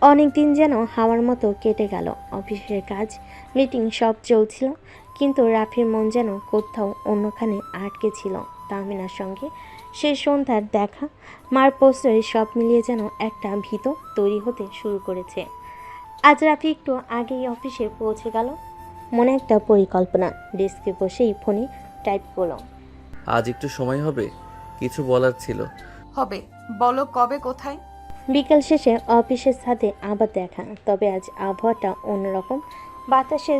অনেক দিন যেন হাওয়ার মতো কেটে গেল। অফিসের কাজ, মিটিং সব চলছিল, কিন্তু রাফির মন যেন কোথাও অন্যখানে আটকে ছিল। তাহমিনার সঙ্গে সেই সন্ধ্যার দেখা, মার প্রশ্রয় সব মিলিয়ে যেন একটা ভীত তৈরি হতে শুরু করেছে। আজ রাফি একটু আগেই অফিসে পৌঁছে গেল। মনে একটা পরিকল্পনা, ডেস্কে বসেই ফোনে টাইপ করলো। আজ একটু সময় হবে, কিছু বলার ছিল। হবে, বলো কবে, কোথায়? বিকেল শেষে অফিসের সাথে আবার দেখা, তবে আজ আবহাওয়াটা অন্যরকম। বাতাসে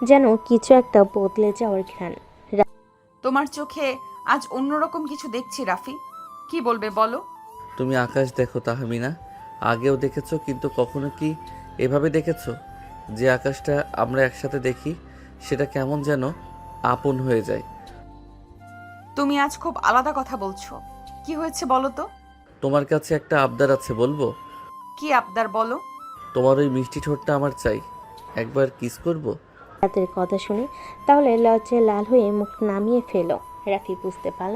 যেন কিছু একটা বদলে যাওয়ার ঘ্রাণ। তোমার চোখে আজ অন্যরকম কিছু দেখছি রাফি। কি বলবে বলো? তুমি আকাশ দেখো তাহমিনা, আগেও দেখেছো, কিন্তু কখনো কি এভাবে দেখেছো? যে আকাশটা আমরা একসাথে দেখি সেটা কেমন যেন আপন হয়ে যায়। তুমি আজ খুব আলাদা কথা বলছো। কি হয়েছে বলো তো? তোমার কাছে একটা আবদার আছে, বলবো? কি আবদার বলো? তোমার ওই মিষ্টি ঠোঁটটা আমার চাই, একবার কিস করব। রাতের কথা শুনে তাহলে লজ্জায় লাল হয়ে মুখ নামিয়ে ফেলো। রাফি বুঝতে পারল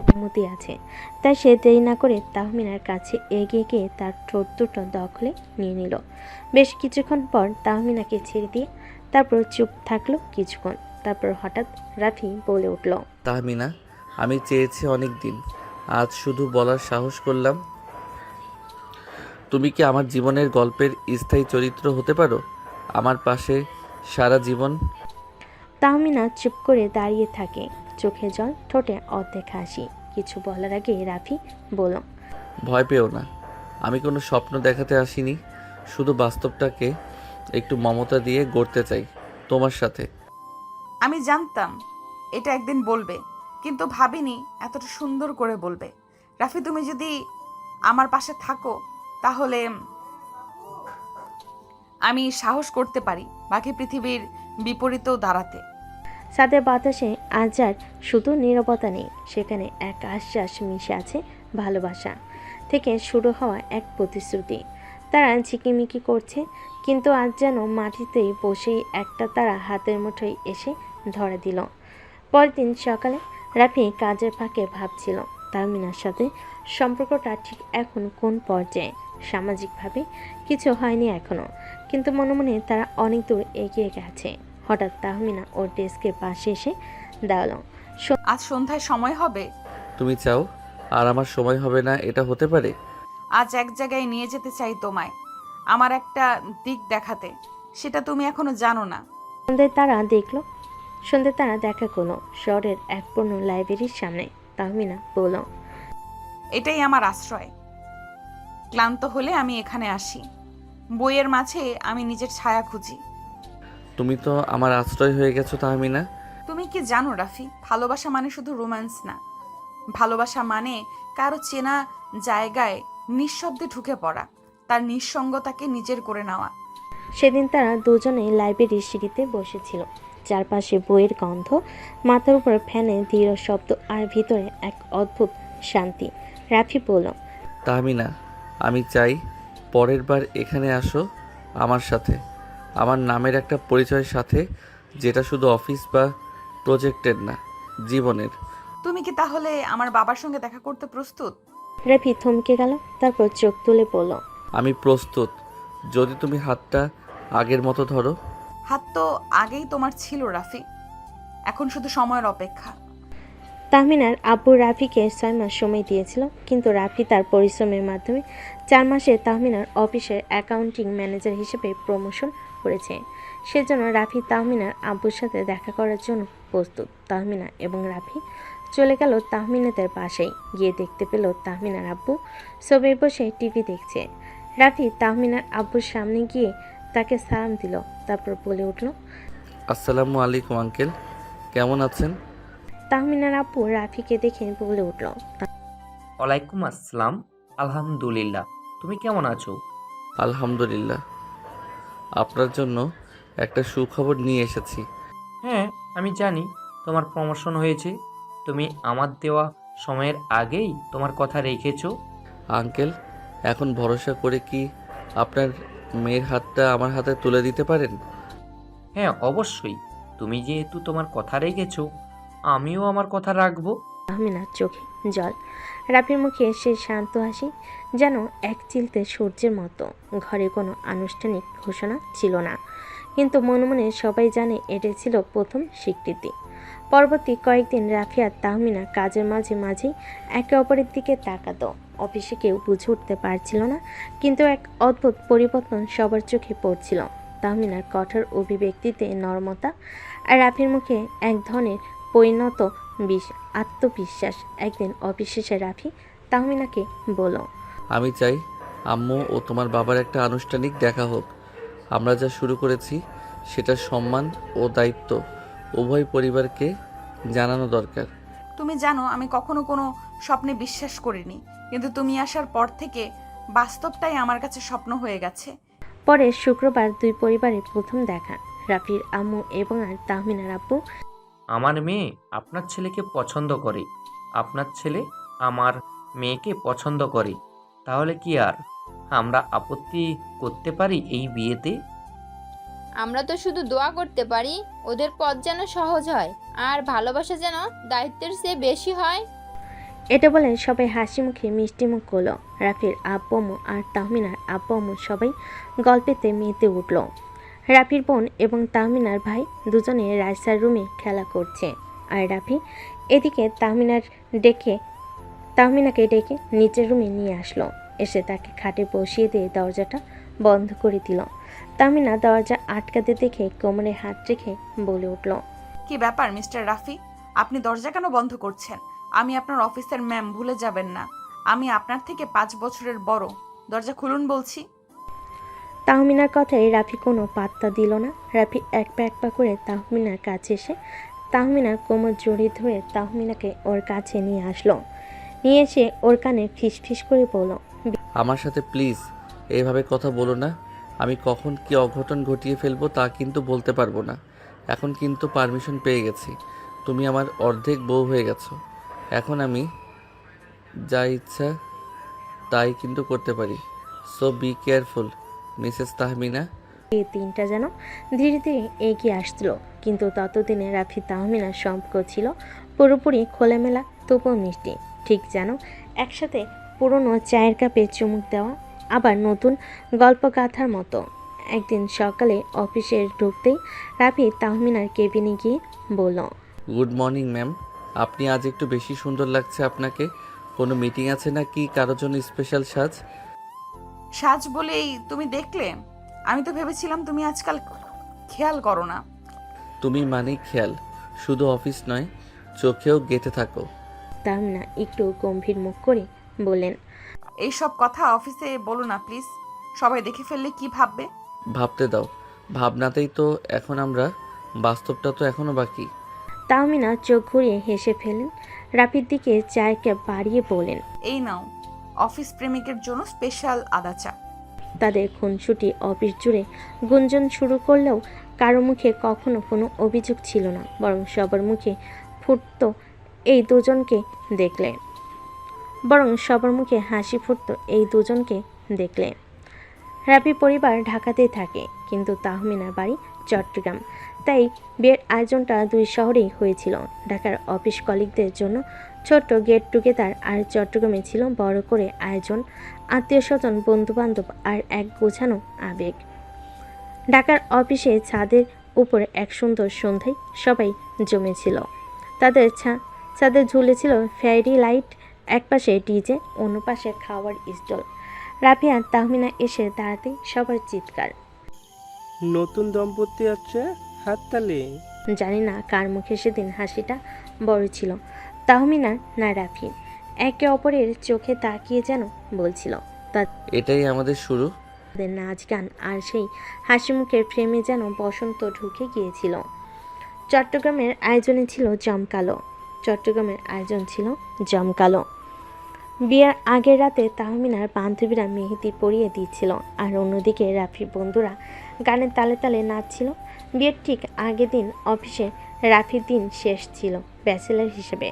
অনুমতি আছে, তাই সে দেরি না করে তাহমিনার কাছে এগিয়ে গিয়ে তার ঠোঁট দুটো দখলে নিয়ে নিল। বেশ কিছুক্ষণ পর তাহমিনাকে ছেড়ে দিয়ে তারপর চুপ থাকলো কিছুক্ষণ। তারপর হঠাৎ রাফি বলে উঠল। তাহমিনা, আমি চেয়েছি অনেক দিন, আজ শুধু বলার সাহস করলাম। তুমি কি আমার জীবনের গল্পের স্থায়ী চরিত্র হতে পারো, আমার পাশে সারা জীবন? তাহমিনা চুপ করে দাঁড়িয়ে থাকে, চোখে জল, ঠোঁটে অর্ধেক হাসি। কিছু বলার আগে রাফি বলল। ভয় পেও না, আমি কোনো স্বপ্ন দেখাতে আসিনি, শুধু বাস্তবটাকে একটু মমতা দিয়ে গড়তে চাই তোমার সাথে। আমি জানতাম এটা একদিন বলবে, কিন্তু ভাবিনি এতটা সুন্দর করে বলবে। রাফি, তুমি যদি আমার পাশে থাকো তাহলে আমি সাহস করতে পারি বাকি পৃথিবীর বিপরীতেও দাঁড়াতে। সাথে বাতাসে আজ আর শুধু নীরবতা নেই, সেখানে এক আশ্বাস মিশে আছে, ভালোবাসা থেকে শুরু হওয়া এক প্রতিশ্রুতি। তারা ঝিকিমিকি করছে, কিন্তু আজ যেন মাটিতেই বসেই একটা তারা হাতের মুঠোয় এসে ধরে দিল। পরের দিন সকালে রাফি কাজের ফাঁকে ভাবছিল তাহমিনার সাথে সম্পর্কটা ঠিক এখন কোন পর্যায়ে। সামাজিকভাবে কিছু হয়নি এখনো, কিন্তু মনে মনে তারা অনেক দূর এগিয়ে গেছে। হঠাৎ তাহমিনা ওর ডেস্কের পাশে এসে দাঁড়ালো। আজ সন্ধ্যায় সময় হবে? তুমি চাও আর আমার সময় হবে না, এটা হতে পারে? আজ এক জায়গায় নিয়ে যেতে চাই তোমায়, আমার একটা দিক দেখাতে। সেটা তুমি এখনো জানো না। সন্ধ্যে তারা দেখা করলো শহরের এক পুরনো লাইব্রেরির সামনে। তাহমিনা বলল। এটাই আমার আশ্রয়। ক্লান্ত হলে আমি এখানে আসি। বইয়ের মাঝে আমি নিজের ছায়া খুঁজি। তুমি তো আমার আশ্রয় হয়ে গেছো তাহমিনা। তুমি কি জানো রাফি, ভালোবাসা মানে শুধু রোম্যান্স না। ভালোবাসা মানে কারো চেনা জায়গায় নিঃশব্দে ঢুকে পড়া, তার নিঃসঙ্গতাকে নিজের করে নেওয়া। সেদিন তারা দুজনে লাইব্রেরির সিঁড়িতে বসেছিল, চারপাশে বইয়ের গন্ধ, মাথার উপর ফ্যানে ধীর শব্দ, আর ভিতরে এক অদ্ভুত শান্তি। রাফি বলল। তাহমিনা, আমি চাই পরের বার এখানে আসো আমার সাথে, আমার নামের একটা পরিচয়ের সাথে, যেটা শুধু অফিস বা প্রজেক্টের না, জীবনের। তুমি কি তাহলে আমার বাবার সঙ্গে দেখা করতে প্রস্তুত? রাফি থমকে গেল, তারপর চোখ তুলে বলল। আমি প্রস্তুত, যদি তুমি হাতটা আগের মতো ধরো। হাত তো আগেই তোমার ছিল রাফি, এখন শুধু সময়ের অপেক্ষা। তাহমিনার আব্বু রাফিকে 6 মাস সময় দিয়েছিল, কিন্তু রাফি তার পরিশ্রমের মাধ্যমে 4 মাসে তাহমিনার অফিসের অ্যাকাউন্টিং ম্যানেজার হিসেবে প্রমোশন করেছে। সেজন্য রাফি তাহমিনার আব্বুর সাথে দেখা করার জন্য প্রস্তুত। তাহমিনা এবং রাফি চলে গেল তাহমিনাদের বাসায়। গিয়ে দেখতে পেল তাহমিনার আব্বু সবাই বসে টিভি দেখছে। রাফি তাহমিনার আব্বুর সামনে গিয়ে তাকে সালাম দিল, তারপর বলে উঠল, আসসালামু আলাইকুম আঙ্কেল, কেমন আছেন? তাহমিনার আব্বু রাফিকে দেখে বলে উঠল, ওয়ালাইকুম আসসালাম। আলহামদুলিল্লাহ, তুমি কেমন আছো? আলহামদুলিল্লাহ। আপনার জন্য একটা সুখবর নিয়ে এসেছি। হ্যাঁ, আমি জানি তোমার প্রমোশন হয়েছে। তুমি আমার দেওয়া সময়ের আগেই তোমার কথা রেখেছো। আঙ্কেল, এখন ভরসা করে কি আপনার মেয়ের হাতটা আমার হাতে তুলে দিতে পারেন? হ্যাঁ, অবশ্যই। তুমি যেহেতু তোমার কথা রেখেছো, আমিও আমার কথা রাখবো। তাহমিনার চোখে জল, রাফির মুখে সে শান্ত হাসি, যেন এক চিলতে সূর্যের মতো। ঘরে কোনো আনুষ্ঠানিক ঘোষণা ছিল না, কিন্তু মনে মনে সবাই জানে এটাই ছিল প্রথম স্বীকৃতি। পরবর্তী কয়েকদিন রাফি আর তাহমিনা কাজের মাঝে মাঝেই একে অপরের দিকে তাকাতো। অফিসে কেউ বুঝে উঠতে পারছিল না, কিন্তু এক অদ্ভুত পরিবর্তন সবার চোখে পড়ছিল। তাহমিনার কঠোর অভিব্যক্তিতে নরমতা, আর রাফির মুখে এক ধরনের পরিণত আত্মবিশ্বাস। একদিন অফিস শেষে রাফি তাহমিনাকে বলল, আমি চাই আম্মু ও তোমার বাবার একটা আনুষ্ঠানিক দেখা হোক। আমরা যা শুরু করেছি সেটা সম্মান ও দায়িত্ব উভয় পরিবারকে জানানো দরকার। তুমি জানো আমি কখনো কোনো স্বপ্নে বিশ্বাস করিনি, কিন্তু তুমি আসার পর থেকে বাস্তবটাই আমার কাছে স্বপ্ন হয়ে গেছে। পরে শুক্রবার দুই পরিবারের প্রথম দেখা। রাফির আম্মু এবং আর তাহমিনার আব্বু আমার মেয়ে আপনার ছেলেকে পছন্দ করে, আপনার ছেলে আমার মেয়েকে পছন্দ করে। তাহলে কি আর আমরা আপত্তি করতে পারি এই বিয়েতে? আমরা তো শুধু দোয়া করতে পারি ওদের পথ যেন সহজ হয়, আর ভালোবাসা যেন দায়িত্বের চেয়ে বেশি হয়। এটা বলে সবাই হাসি মুখে মিষ্টি মুখ করলো। রাফির আব্বু আম্মু আর তাহমিনার আব্বু আম্মু সবাই গল্পেতে মেতে উঠল। রাফির বোন এবং তাহমিনার ভাই দুজনে রাইসার রুমে খেলা করছে, আর রাফি এদিকে তাহমিনাকে ডেকে নিচের রুমে নিয়ে আসলো। এসে তাকে খাটে বসিয়ে দিয়ে দরজাটা বন্ধ করে দিল। তাহমিনা দরজা আটকাতে দেখে কোমরে হাত রেখে বলে উঠল, কি ব্যাপার মিস্টার রাফি, আপনি দরজা কেন বন্ধ করছেন? আমি আপনার অফিসের ম্যাম, ভুলে যাবেন না। আমি আপনার থেকে 5 বছরের বড়। দরজা খুলুন বলছি। তাহমিনার কথায় রাফি কোনো পাত্তা দিল না। রাফি এক পা করে তাহমিনার কাছে এসে তাহমিনার কোমর জড়িয়ে ধরে তাহমিনাকে ওর কাছে নিয়ে আসলো। নিয়ে এসে ওর কানে ফিসফিস করে বলল, আমার সাথে প্লিজ এইভাবে কথা বলো না। আমি কখন কি অঘটন ঘটিয়ে ফেলবো তা কিন্তু বলতে পারবো না। এখন কিন্তু পারমিশন পেয়ে গেছি, তুমি আমার অর্ধেক বউ হয়ে গেছো। এখন আমি যা ইচ্ছা তাই কিন্তু করতে পারি। So be careful Mrs Tahmina. এই তিনটা যেন ধীরে ধীরে এগিয়ে আসছিল, কিন্তু ততদিনে রাফি তাহমিনার সম্পর্ক ছিল পুরোপুরি খোলামেলা, তবুও মিষ্টি। ঠিক যেন একসাথে পুরনো চায়ের কাপে চুমুক দেওয়া, আবার নতুন গল্প গাথার মতো। একদিন সকালে অফিসে ঢুকতেই রাফি তাহমিনার কেবিনে গিয়ে বলল, গুড মর্নিং ম্যাম, আপনি আজ একটু বেশি সুন্দর লাগছে আপনাকে। কোনো মিটিং আছে না কি কারোর জন্য স্পেশাল সাজ? সাজ বলেই তুমি দেখলে? আমি তো ভেবেছিলাম তুমি আজকাল খেয়াল করো না। তুমি মানেই খেয়াল, শুধু অফিস নয় চোখেও গেঁথে থাকো। তাহমিনা একটু গম্ভীর মুখ করে বললেন, এইসব কথা অফিসে বলো না প্লিজ, সবাই দেখে ফেললে কি ভাববে? ভাবতে দাও, ভাবনাতেই তো এখন আমরা, বাস্তবটা তো এখনো বাকি। তাহমিনা চোখ ঘুরিয়ে হেসে ফেলেন। রাফির দিকে চায়ের কাপ বাড়িয়ে বলেন, এই নাও অফিস প্রেমিকের জন্য স্পেশাল আদা চা। তাদের খুনসুটি অফিস জুড়ে গুঞ্জন শুরু করলেও কারো মুখে কখনো কোনো অভিযোগ ছিল না, বরং সবার মুখে ফুটতো এই দুজনকে দেখলে, হাসি ফুটতো এই দুজনকে দেখলে। রাফি পরিবার ঢাকাতেই থাকে, কিন্তু তাহমিনার বাড়ি চট্টগ্রাম। তাই বিয়ের আয়োজনটা দুই শহরেই হয়েছিল। ঢাকার অফিস কলিগদের জন্য ছোট্ট গেট টুগেদার, আর চট্টগ্রামে ছিল বড় করে আয়োজন, আত্মীয় স্বজন, বন্ধুবান্ধব আর এক গোছানো আবেগ। ঢাকার অফিসে ছাদের উপরে এক সুন্দর সন্ধ্যায় সবাই জমেছিল। তাদের ছাদে ঝুলেছিল ফেয়ারি লাইট, এক পাশে ডিজে, অন্য পাশে খাওয়ার স্টল। রাফি আর তাহমিনা এসে দাঁড়াতে সবার চিৎকার, নতুন দম্পতি আছে, হাততালি। জানি না কার মুখে সেদিন হাসিটা বড় ছিল, তাহমিনার না রাফির। একে অপরের চোখে তাকিয়ে যেন বলছিল এটাই আমাদের শুরু। তাদের নাচ গান আর সেই হাসি মুখের ফ্রেমে যেন বসন্ত ঢুকে গিয়েছিল। চট্টগ্রামের আয়োজন ছিল জমকালো। বিয়ের আগের রাতে তাহমিনার বান্ধবীরা মেহেদি পরিয়ে দিচ্ছিল, আর অন্যদিকে রাফির বন্ধুরা গানের তালে তালে নাচছিল। বিয়ের ঠিক আগের দিন অফিসে রাফির দিন শেষ ছিল ব্যাচেলার হিসেবে,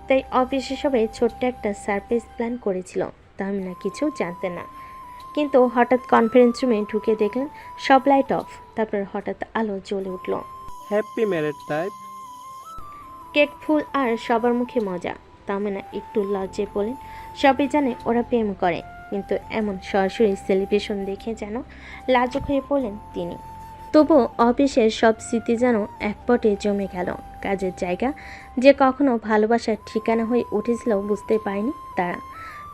তাই অফিসে সবাই ছোট্ট একটা সারপ্রাইজ প্ল্যান করেছিল। তাহমিনা কিছু জানতেন না, কিন্তু হঠাৎ কনফারেন্স রুমে ঢুকে দেখলেন সব লাইট অফ। তারপর হঠাৎ আলো জ্বলে উঠল। Happy married type. কেক, ফুল আর সবার মুখে মজা। তাহমিনা একটু লজ্জায় বলেন সবাই জানে ওরা প্রেম করে, কিন্তু এমন সরাসরি সেলিব্রেশন দেখে যেন লাজুক হয়ে পড়লেন তিনি। তবুও অফিসের সব স্মৃতি যেন একপটে জমে গেল। কাজের জায়গা যে কখনো ভালোবাসার ঠিকানা হয়ে উঠেছিল বুঝতে পারেনি তারা।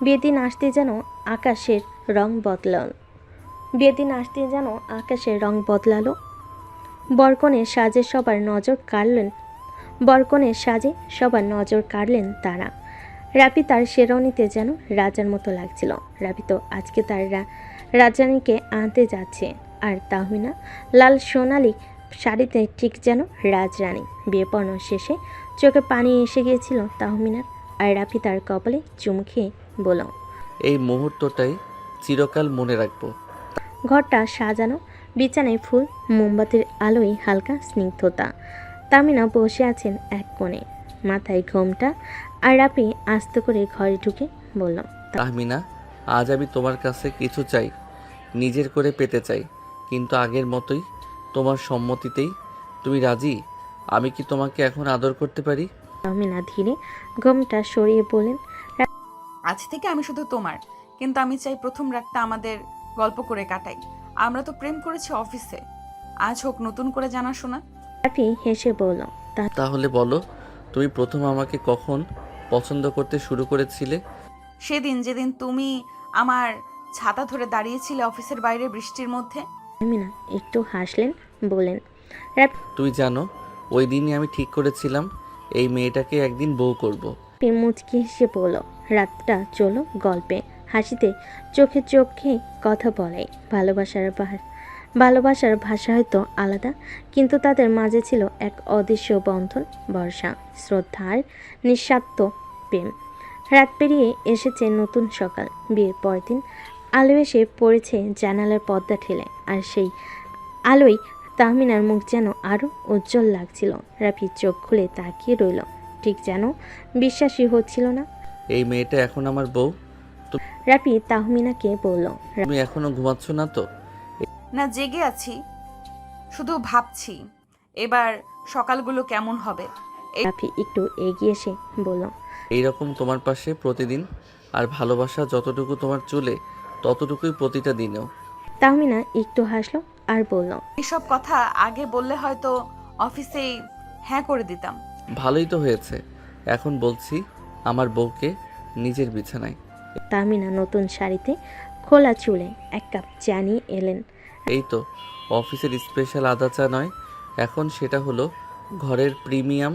বিয়ের দিন আসতে যেন আকাশের রং বদলালো। বরকনের সাজে সবার নজর কাড়লেন তারা। রাফি তার শেরওয়ানিতে যেন রাজার মতো লাগছিল। রাফি তো আজকে তার রাজরানীকে আনতে যাচ্ছে, আর তাহমিনা লাল সোনালি শাড়িতে ঠিক যেন রাজরানী। বিয়ে পড়ানো শেষে চোখে পানি এসে গিয়েছিল তাহমিনার, আর রাফি তার কপালে চুমু খেয়ে বলল, এই মুহূর্তটাই চিরকাল মনে রাখবো। ঘরটা সাজানো, বিছানায় ফুল, মোমবাতির আলোয় হালকা স্নিগ্ধতা। তাহমিনা বসে আছেন এক কোণে, মাথায় ঘোমটা, আর রাফি আস্তে করে ঘরে ঢুকে বলল, তাহমিনা, আজ আমি তোমার কাছে কিছু চাই, নিজের করে পেতে চাই, কিন্তু আগের মতোই, তোমার সম্মতিতেই। তুমি রাজি? আমি কি তোমাকে এখন আদর করতে পারি? তাহমিনা ধীরে ঘোমটা সরিয়ে বলেন, আজ থেকে আমি শুধু তোমার, কিন্তু আমি চাই প্রথম রাতটা আমাদের গল্প করে কাটাই। আমরা তো প্রেম করেছি অফিসে, আজ হোক নতুন করে জানাশোনা। রাফি হেসে বলল, তাহলে বলো, তুমি প্রথম আমাকে কখন পছন্দ করতে শুরু করেছিলে? সেদিন যেদিন তুমি আমার ছাতা ধরে দাঁড়িয়েছিলে অফিসের বাইরে বৃষ্টির মধ্যে। তাহমিনা একটু হাসলেন, বলেন, তুই জানো, ওই দিনই আমি ঠিক করেছিলাম এই মেয়েটাকে একদিন বউ করব। রাফি মুচকি হেসে বলল, রাতটা চলো গল্পে, হাসিতে, চোখে চোখে কথা বলাই। ভালোবাসার ভাষা হয়তো আলাদা, কিন্তু তাদের মাঝে ছিল এক অদৃশ্য বন্ধন, ভরসা, শ্রদ্ধার নিঃস্বার্থ প্রেম। রাত পেরিয়ে এসেছে নতুন সকাল। বিয়ের পরের দিন আলো এসে পড়েছে জানালার পর্দা ঠেলে, আর সেই আলোয় তাহমিনার মুখ যেন আরও উজ্জ্বল লাগছিল। রাফি চোখ খুলে তাকিয়ে রইল, ঠিক যেন বিশ্বাসই হচ্ছিল না। এই মেয়েটা এখন আমার বউ? রাফি তাহমিনাকে বলল, তুমি এখনো ঘুমাচ্ছ না তো? না, জেগে আছি, শুধু ভাবছি এবার সকালগুলো কেমন হবে। রাফি একটু এগিয়ে এসে বলল, এইরকম তোমার পাশে প্রতিদিন, আর ভালোবাসা যতটুকু তোমার চুলে ততটুকুই প্রতিটা দিনেও। তাহমিনা একটু হাসলো আর বলল, এসব কথা আগে বললে হয়তো অফিসেই হ্যাঁ করে দিতাম। ভালোই তো হয়েছে, এখন বলছি আমার বউকে নিজের বিছানায়। তাহমিনা নতুন শাড়িতে খোলা চুলে এক কাপ চা নিয়ে এলেন। এই তো অফিসের স্পেশাল আদা চা নয়, এখন সেটা হলো ঘরের প্রিমিয়াম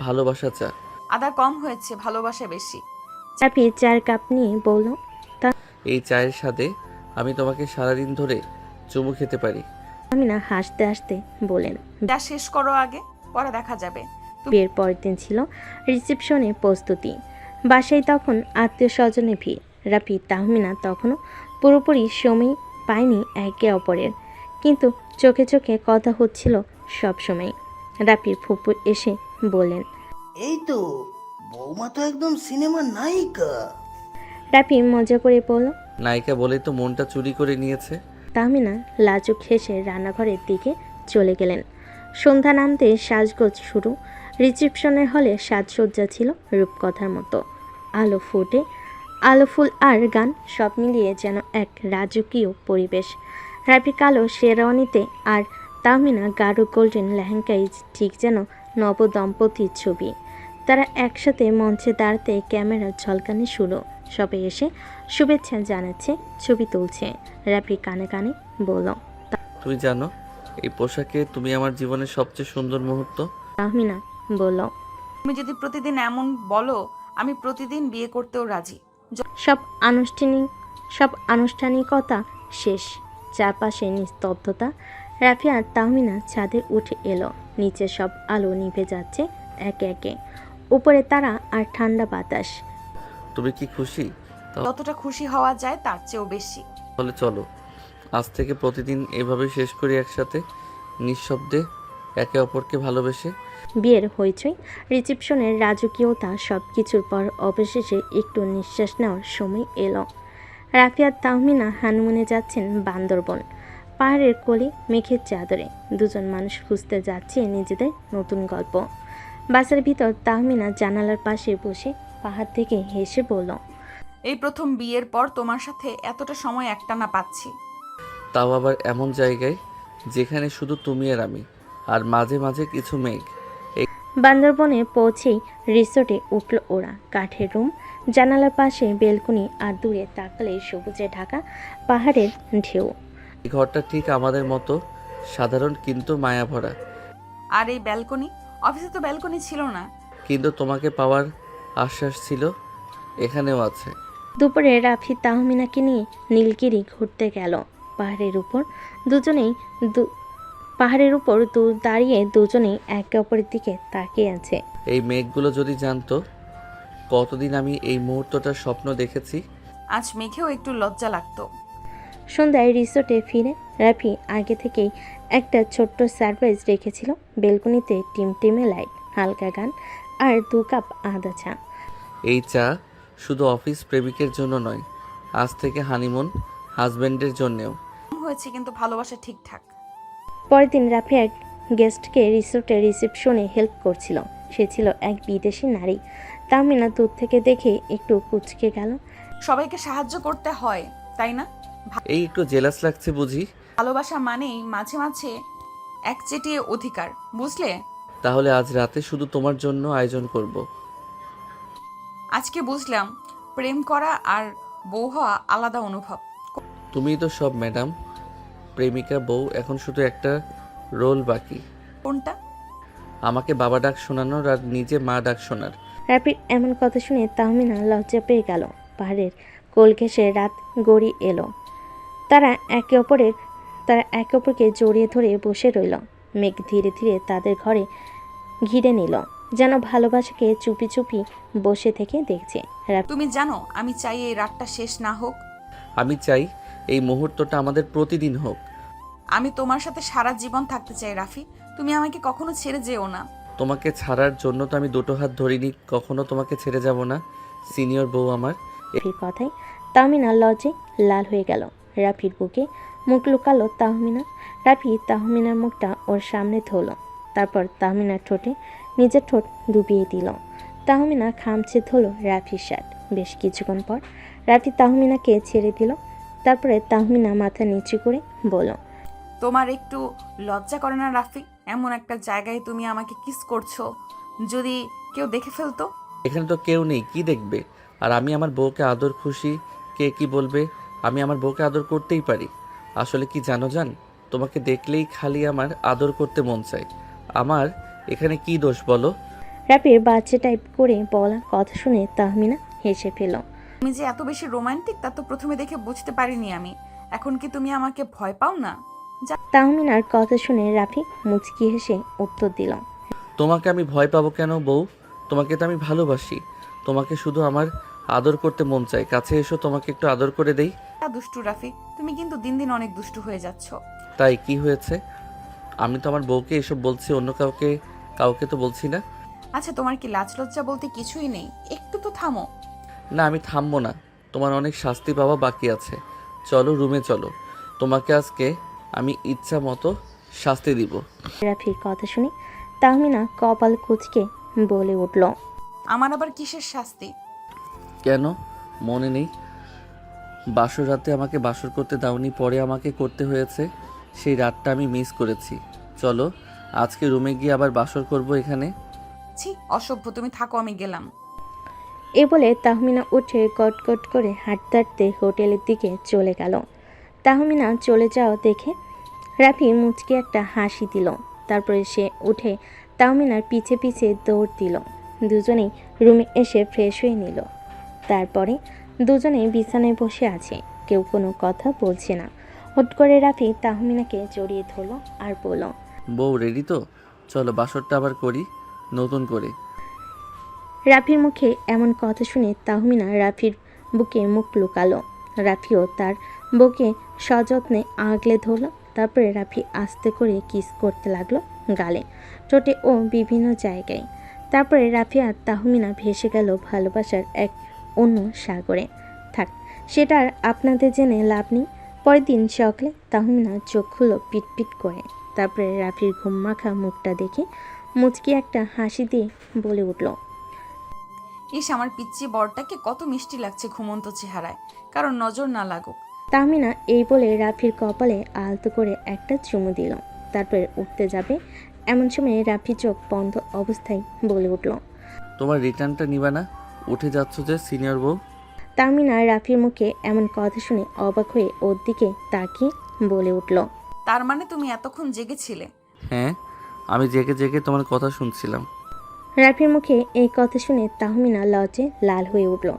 ভালোবাসা চা। আদা কম হয়েছে, ভালোবাসা বেশি। রাফি 4 কাপ নিয়ে বলল, এই চায়ের সাথে আমি তোমাকে সারাদিন ধরে চুমু খেতে পারি। তাহমিনা হাসতে হাসতে বলেন, যা শেষ করো আগে, পরে দেখা যাবে। বিয়ের পরের দিন ছিল রিসেপশনের প্রস্তুতি। বাসায় তখন আত্মীয় স্বজনের ভিড়। রাফি তাহমিনা তখনও পুরোপুরি সময় পায়নি একে অপরের, কিন্তু চোখে চোখে কথা হচ্ছিল সব সময়। রাফির ফুপু এসে বললেন, এই তো বৌমা তো একদম সিনেমার নায়িকা। রাফি মজা করে বলল, নায়িকা বলে তো মনটা চুরি করে নিয়েছে। তাহমিনা লাজুক হেসে রান্নাঘরের দিকে চলে গেলেন। সন্ধ্যা নামতে সাজগোজ শুরু। রিসেপশনের হলে সাজসজ্জা ছিল রূপকথার মতো। আলো ফুটে, আলো ফুল আর গান সব মিলিয়ে যেন এক রাজকীয় পরিবেশ। রাফি কালো শেরওয়ানিতে আর তাহমিনা গাঢ় গোল্ডেন লেহেঙ্গায়, ঠিক যেন নবদম্পতির ছবি। তারা একসাথে মঞ্চে দাঁড়াতে ক্যামেরার ঝলকানি শুরু। সবাই এসে শুভেচ্ছা জানাচ্ছে, ছবি তুলছে। রাফি কানে কানে বলল, তুমি জানো, এই পোশাকে তুমি আমার জীবনের সবচেয়ে সুন্দর মুহূর্ত। তাহমিনা বলল। তুমি যদি প্রতিদিন এমন বলো, আমি প্রতিদিন বিয়ে করতেও রাজি। সব আনুষ্ঠানিকতা শেষ। চারপাশে নিস্তব্ধতা। রাফি আর তাহমিনা ছাদে উঠে এলো। নিচে সব আলো নিভে যাচ্ছে একে একে। উপরে তারা আর ঠান্ডা বাতাস। তুমি কি খুশি? যতটা খুশি হওয়া যায় তার চেয়েও বেশি। তাহলে চলো আজ থেকে প্রতিদিন এভাবে শেষ করি একসাথে, নিঃশব্দে, একে অপরকে ভালোবেসে। বিয়ের হইচই, রিসেপশনের রাজকীয়তা সব কিছুর পর অবশেষে একটু নিঃশ্বাস নেওয়ার সময় এলো। রাফি আর তাহমিনা হানিমুনে যাচ্ছেন বান্দরবন। পাহাড়ের কোলে মেঘের চাদরে দুজন মানুষ খুঁজতে যাচ্ছে নিজেদের নতুন গল্প। বাসের ভিতর তাহমিনা জানালার পাশে বসে পাহাড় থেকে হেসে বলল, এই প্রথম বিয়ের পর তোমার সাথে এতটা সময় একটানা পাচ্ছি। তাও আবার এমন জায়গায় যেখানে শুধু তুমি আর আমি, আর মাঝে মাঝে কিছু মেঘ। বান্দরবনে পৌঁছেই রিসোর্টে উঠল ওরা। কাঠের রুম, জানালার পাশে বেলকনি, আর দূরে তাকালে সবুজে ঢাকা পাহাড়ের ঢেউ। এই ঘরটা ঠিক আমাদের মতো সাধারণ কিন্তু মায়া ভরা। আর এই ব্যালকনি? অফিসে তো ব্যালকনি ছিল না। কিন্তু তোমাকে পাওয়ার আশ্বাস ছিল, এখানেও আছে। দুপুরে রাফি তাহমিনাকে নিয়ে নীলগিরি ঘুরতে গেল। পাহাড়ের উপর দাঁড়িয়ে দুজনেই একে অপরের দিকে তাকিয়ে আছে। এই মেঘগুলো যদি জানতো কতদিন আমি এই মুহূর্তটার স্বপ্ন দেখেছি। আজ মেঘেও একটু লজ্জা লাগতো। সন্ধ্যায় রিসোর্টে ফিরে রাফি আগে থেকেই একটা ছোট্ট সারপ্রাইজ রেখেছিল। বেলকনিতে টিমটিমে লাইট, হালকা গান আর 2 কাপ আদা চা। এই চা শুধু অফিস প্রেমিকের জন্য নয়, আজ থেকে হানিমুন হাজবেন্ডের জন্যেও। হয়েছে কিন্তু ভালোবাসা ঠিকঠাক। পরের দিন রাফি এক গেস্টকে রিসোর্টের রিসেপশনে হেল্প করছিল। সে ছিল এক বিদেশি নারী। তাহমিনা দূর থেকে দেখে একটু কুঁচকে গেল। সবাইকে সাহায্য করতে হয়, তাই না? এই একটু জেলাস লাগছে বুঝি? ভালোবাসা মানেই মাঝে মাঝে একচেটিয়া অধিকার, বুঝলে? তাহলে আজ রাতে শুধু তোমার জন্য আয়োজন করব। আজকে বুঝলাম প্রেম করা আর বউ হওয়া আলাদা অনুভব। তুমিই তো সব ম্যাডাম। প্রেমিকা বউ, এখন শুধু একটা রোল বাকি। কোনটা? আমাকে বাবা ডাক শোনানোর আর নিজে মা ডাক শোনার। রাফির এমন কথা শুনে তাহমিনা লজ্জা পেয়ে গেল। পাহাড়ের কোল ঘেঁষে রাত গড়িয়ে এলো। তারা একে অপরকে জড়িয়ে ধরে বসে রইল। মেঘ ধীরে ধীরে তাদের ঘরে ঘিরে নিল, যেন ভালোবাসাকে চুপি চুপি বসে থেকে দেখছে। তুমি জানো আমি চাই এই রাতটা শেষ না হোক। আমি চাই এই মুহূর্তটা আমাদের প্রতিদিন হোক। আমি তোমার সাথে সারা জীবন থাকতে চাই রাফি। তুমি আমাকে কখনো ছেড়ে যেও না। তোমাকে ছাড়ার জন্য তো আমি 2 হাত ধরিনি, কখনো তোমাকে ছেড়ে যাব না সিনিয়র বউ আমার। রাফির কথায় তাহমিনা লজ্জায় লাল হয়ে গেল। রাফির বুকে মুখ লুকালো তাহমিনা। রাফি তাহমিনার মুখটা ওর সামনে ধরল, তারপর তাহমিনার ঠোঁটে নিজের ঠোঁট ডুবিয়ে দিল। তাহমিনা খামছে ধরল রাফির শার্ট। বেশ কিছুক্ষণ পর রাফি তাহমিনাকে ছেড়ে দিল। তারপরে তাহমিনা মাথা নিচু করে বলল, তোমার একটু লজ্জা করে না রাফি? এমন একটা জায়গায় তুমি আমাকে কিস করছো, যদি কেউ দেখে ফেলতো? এখানে তো কেউ নেই, কি দেখবে? আর আমি আমার বউকে আদর, খুশি, কে কি বলবে? আমি আমার বউকে আদর করতেই পারি। আসলে কি জানো জান, তোমাকে দেখলেই খালি আমার আদর করতে মন চায়। আমার এখানে কি দোষ বলো? রাফির বাচ্চা টাইপ করে বলা কথা শুনে তাহমিনা হেসে ফেল। তুমি যে এত বেশি রোমান্টিক তা তো প্রথমে দেখে বুঝতে পারিনি আমি। এখন কি তুমি আমাকে ভয় পাও না? তাহমিনার কথা শুনে রাফি মুচকি হেসে উত্তর দিল, তোমাকে আমি ভয় পাবো কেন বউ? তোমাকে তো আমি ভালোবাসি। তোমাকে শুধু আমার আদর করতে মন চায়। কাছে এসো, তোমাকে একটু আদর করে দেই। দুষ্টু রাফি, তুমি কিন্তু দিন দিন অনেক দুষ্টু হয়ে যাচ্ছ। তাই কি হয়েছে? আমি তো আমার বউকে এসব বলছি, অন্য কাউকে তো বলছি না। আচ্ছা, তোমার কি লাজ লজ্জা বলতে কিছুই নেই? একটু তো থামো। না, আমি থামবো না। তোমার অনেক শাস্তি পাওয়া বাকি আছে। চলো রুমে চলো, তোমাকে আজকে আমি ইচ্ছা মতো শাস্তি দিব। রাফির কথা শুনে তাহমিনা কপাল কুঁচকে বলে উঠল, আমার আবার কিসের শাস্তি? কেন মনে নেই? বাসর রাতে আমাকে বাসর করতে দাওনি, পরে আমাকে করতে হয়েছে। সেই রাতটা আমি মিস করেছি। চলো আজকে রুমে গিয়ে আবার বাসর করব এখানে। ছি, অসভ্য, তুমি থাকো, আমি গেলাম। এ বলে তাহমিনা উঠে কটকট করে হাঁটতে হাঁটতে হোটেলের দিকে চলে গেল। তাহমিনা চলে যাওয়া দেখে রাফি মুচকে একটা হাসি দিল। তারপরে সে উঠে তাহমিনার পিছে পিছে দৌড় দিল। দুজনেই রুমে এসে ফ্রেশ হয়ে নিল। তারপরে দুজনেই বিছানায় বসে আছে, কেউ কোনো কথা বলছে না। হুট করে রাফি তাহমিনাকে জড়িয়ে ধরল আর বলল, বউ রেডি তো? চলো বাসরটা আবার করি নতুন করে। রাফির মুখে এমন কথা শুনে তাহমিনা রাফির বুকে মুখ লুকালো। রাফিও তার বুকে সযত্নে আগলে ধরল। তারপরে রাফি আস্তে করে কিস করতে লাগলো গালে, ঠোঁটে ও বিভিন্ন জায়গায়। তারপরে রাফি আর তাহমিনা ভেসে গেল ভালোবাসার এক অন্য সাগরে। থাক, সেটা আর আপনাদের জেনে লাভ নেই। পরের দিন সকালে তাহমিনা চোখ খুলল পিটপিট করে। তারপরে রাফির ঘুম মাখা মুখটা দেখে মুচকি একটা হাসি দিয়ে বলে উঠল, ইস, আমার পিচ্চি বরটাকে কত মিষ্টি লাগছে ঘুমন্ত চেহারায়, কারণ নজর না লাগুক। তাহমিনা এই বলে রাফির কপালে আলতো করে একটা চুমু দিল। তারপরে উঠতে যাবে এমন সময় রাফি চোখ বন্ধ অবস্থায় বলে উঠল, তোমার রিটার্নটা নিবা না? উঠে যাচ্ছ যে সিনিয়র বউ। তাহমিনা রাফির মুখে এমন কথা শুনে অবাক হয়ে ওর দিকে তাকিয়ে বলে উঠল, তার মানে তুমি এতক্ষণ জেগেছিলে? হ্যাঁ, আমি জেগে জেগে তোমার কথা শুনছিলাম। রাফির মুখে এই কথা শুনে তাহমিনা লজ্জে লাল হয়ে উঠল।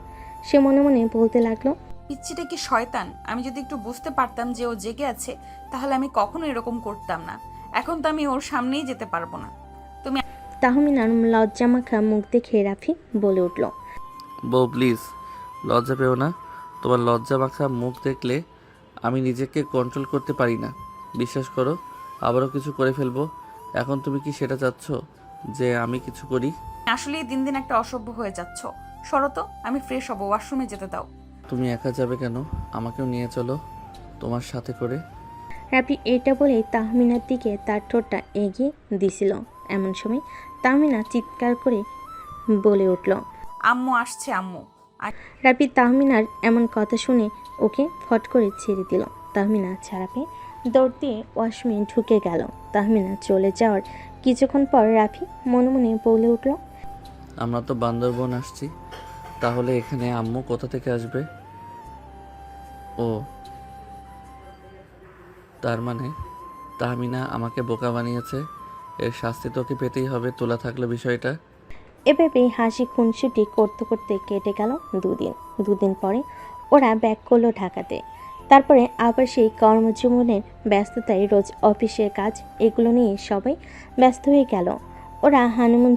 সে মনে মনে বলতে লাগলো, পিচ্চিটা কি শয়তান! আমি যদি একটু বুঝতে পারতাম যে ও জেগে আছে, তাহলে আমি কখনো এরকম করতাম না। এখন তো আমি ওর সামনেই যেতে পারবো না। তুমি তাহমিনার লজ্জা মাখা মুখ দেখে রাফি বলে উঠল, বউ প্লিজ লজ্জা পেও না। তোমার লজ্জা মাখা মুখ দেখলে আমি নিজেকে কন্ট্রোল করতে পারি না। বিশ্বাস করো, আবারও কিছু করে ফেলবো। এখন তুমি কি সেটা চাচ্ছ যে আমি কিছু করি? আসলেই দিন দিন একটা অসভ্য হয়ে যাচ্ছ। সরো তো, আমি ফ্রেশ হবো, ওয়াশরুমে যেতে দাও। তুমি একা যাবে কেন? আমাকেও নিয়ে চলো তোমার সাথে করে। রাফি এটা বলে তাহমিনার দিকে তার ঠোঁটটা এগিয়ে দিছিল। এমন সময় তাহমিনা চিৎকার করে বলে উঠল, আম্মু আসছে, আম্মু। রাফি তাহমিনার এমন কথা শুনে ওকে ফট করে ছেড়ে দিল। তাহমিনা ছাড়া পেয়ে দৌড় দিয়ে ওয়াশরুমে ঢুকে গেল। তাহমিনা চলে যাওয়ার কিছুক্ষণ পর রাফি মনে মনে বলে উঠল, আমরা তো বান্দরবন আসছি, তাহলে এখানে আম্মু কোথা থেকে আসবে? ও, তার মানে তাহমিনা আমাকে বোকা বানিয়েছে। এর শাস্তি তোকে পেতেই হবে, তোলা থাকলো বিষয়টা। এভাবেই হাসি খুনসুটি করতে করতে কেটে গেল দুদিন পরে ওরা ব্যাক করলো ঢাকাতে। তারপরে আবার সেই কর্মজীবনের ব্যস্ততায় রোজ অফিসের কাজ এগুলো নিয়ে সবাই ব্যস্ত হয়ে গেল। ওরা হানিমুন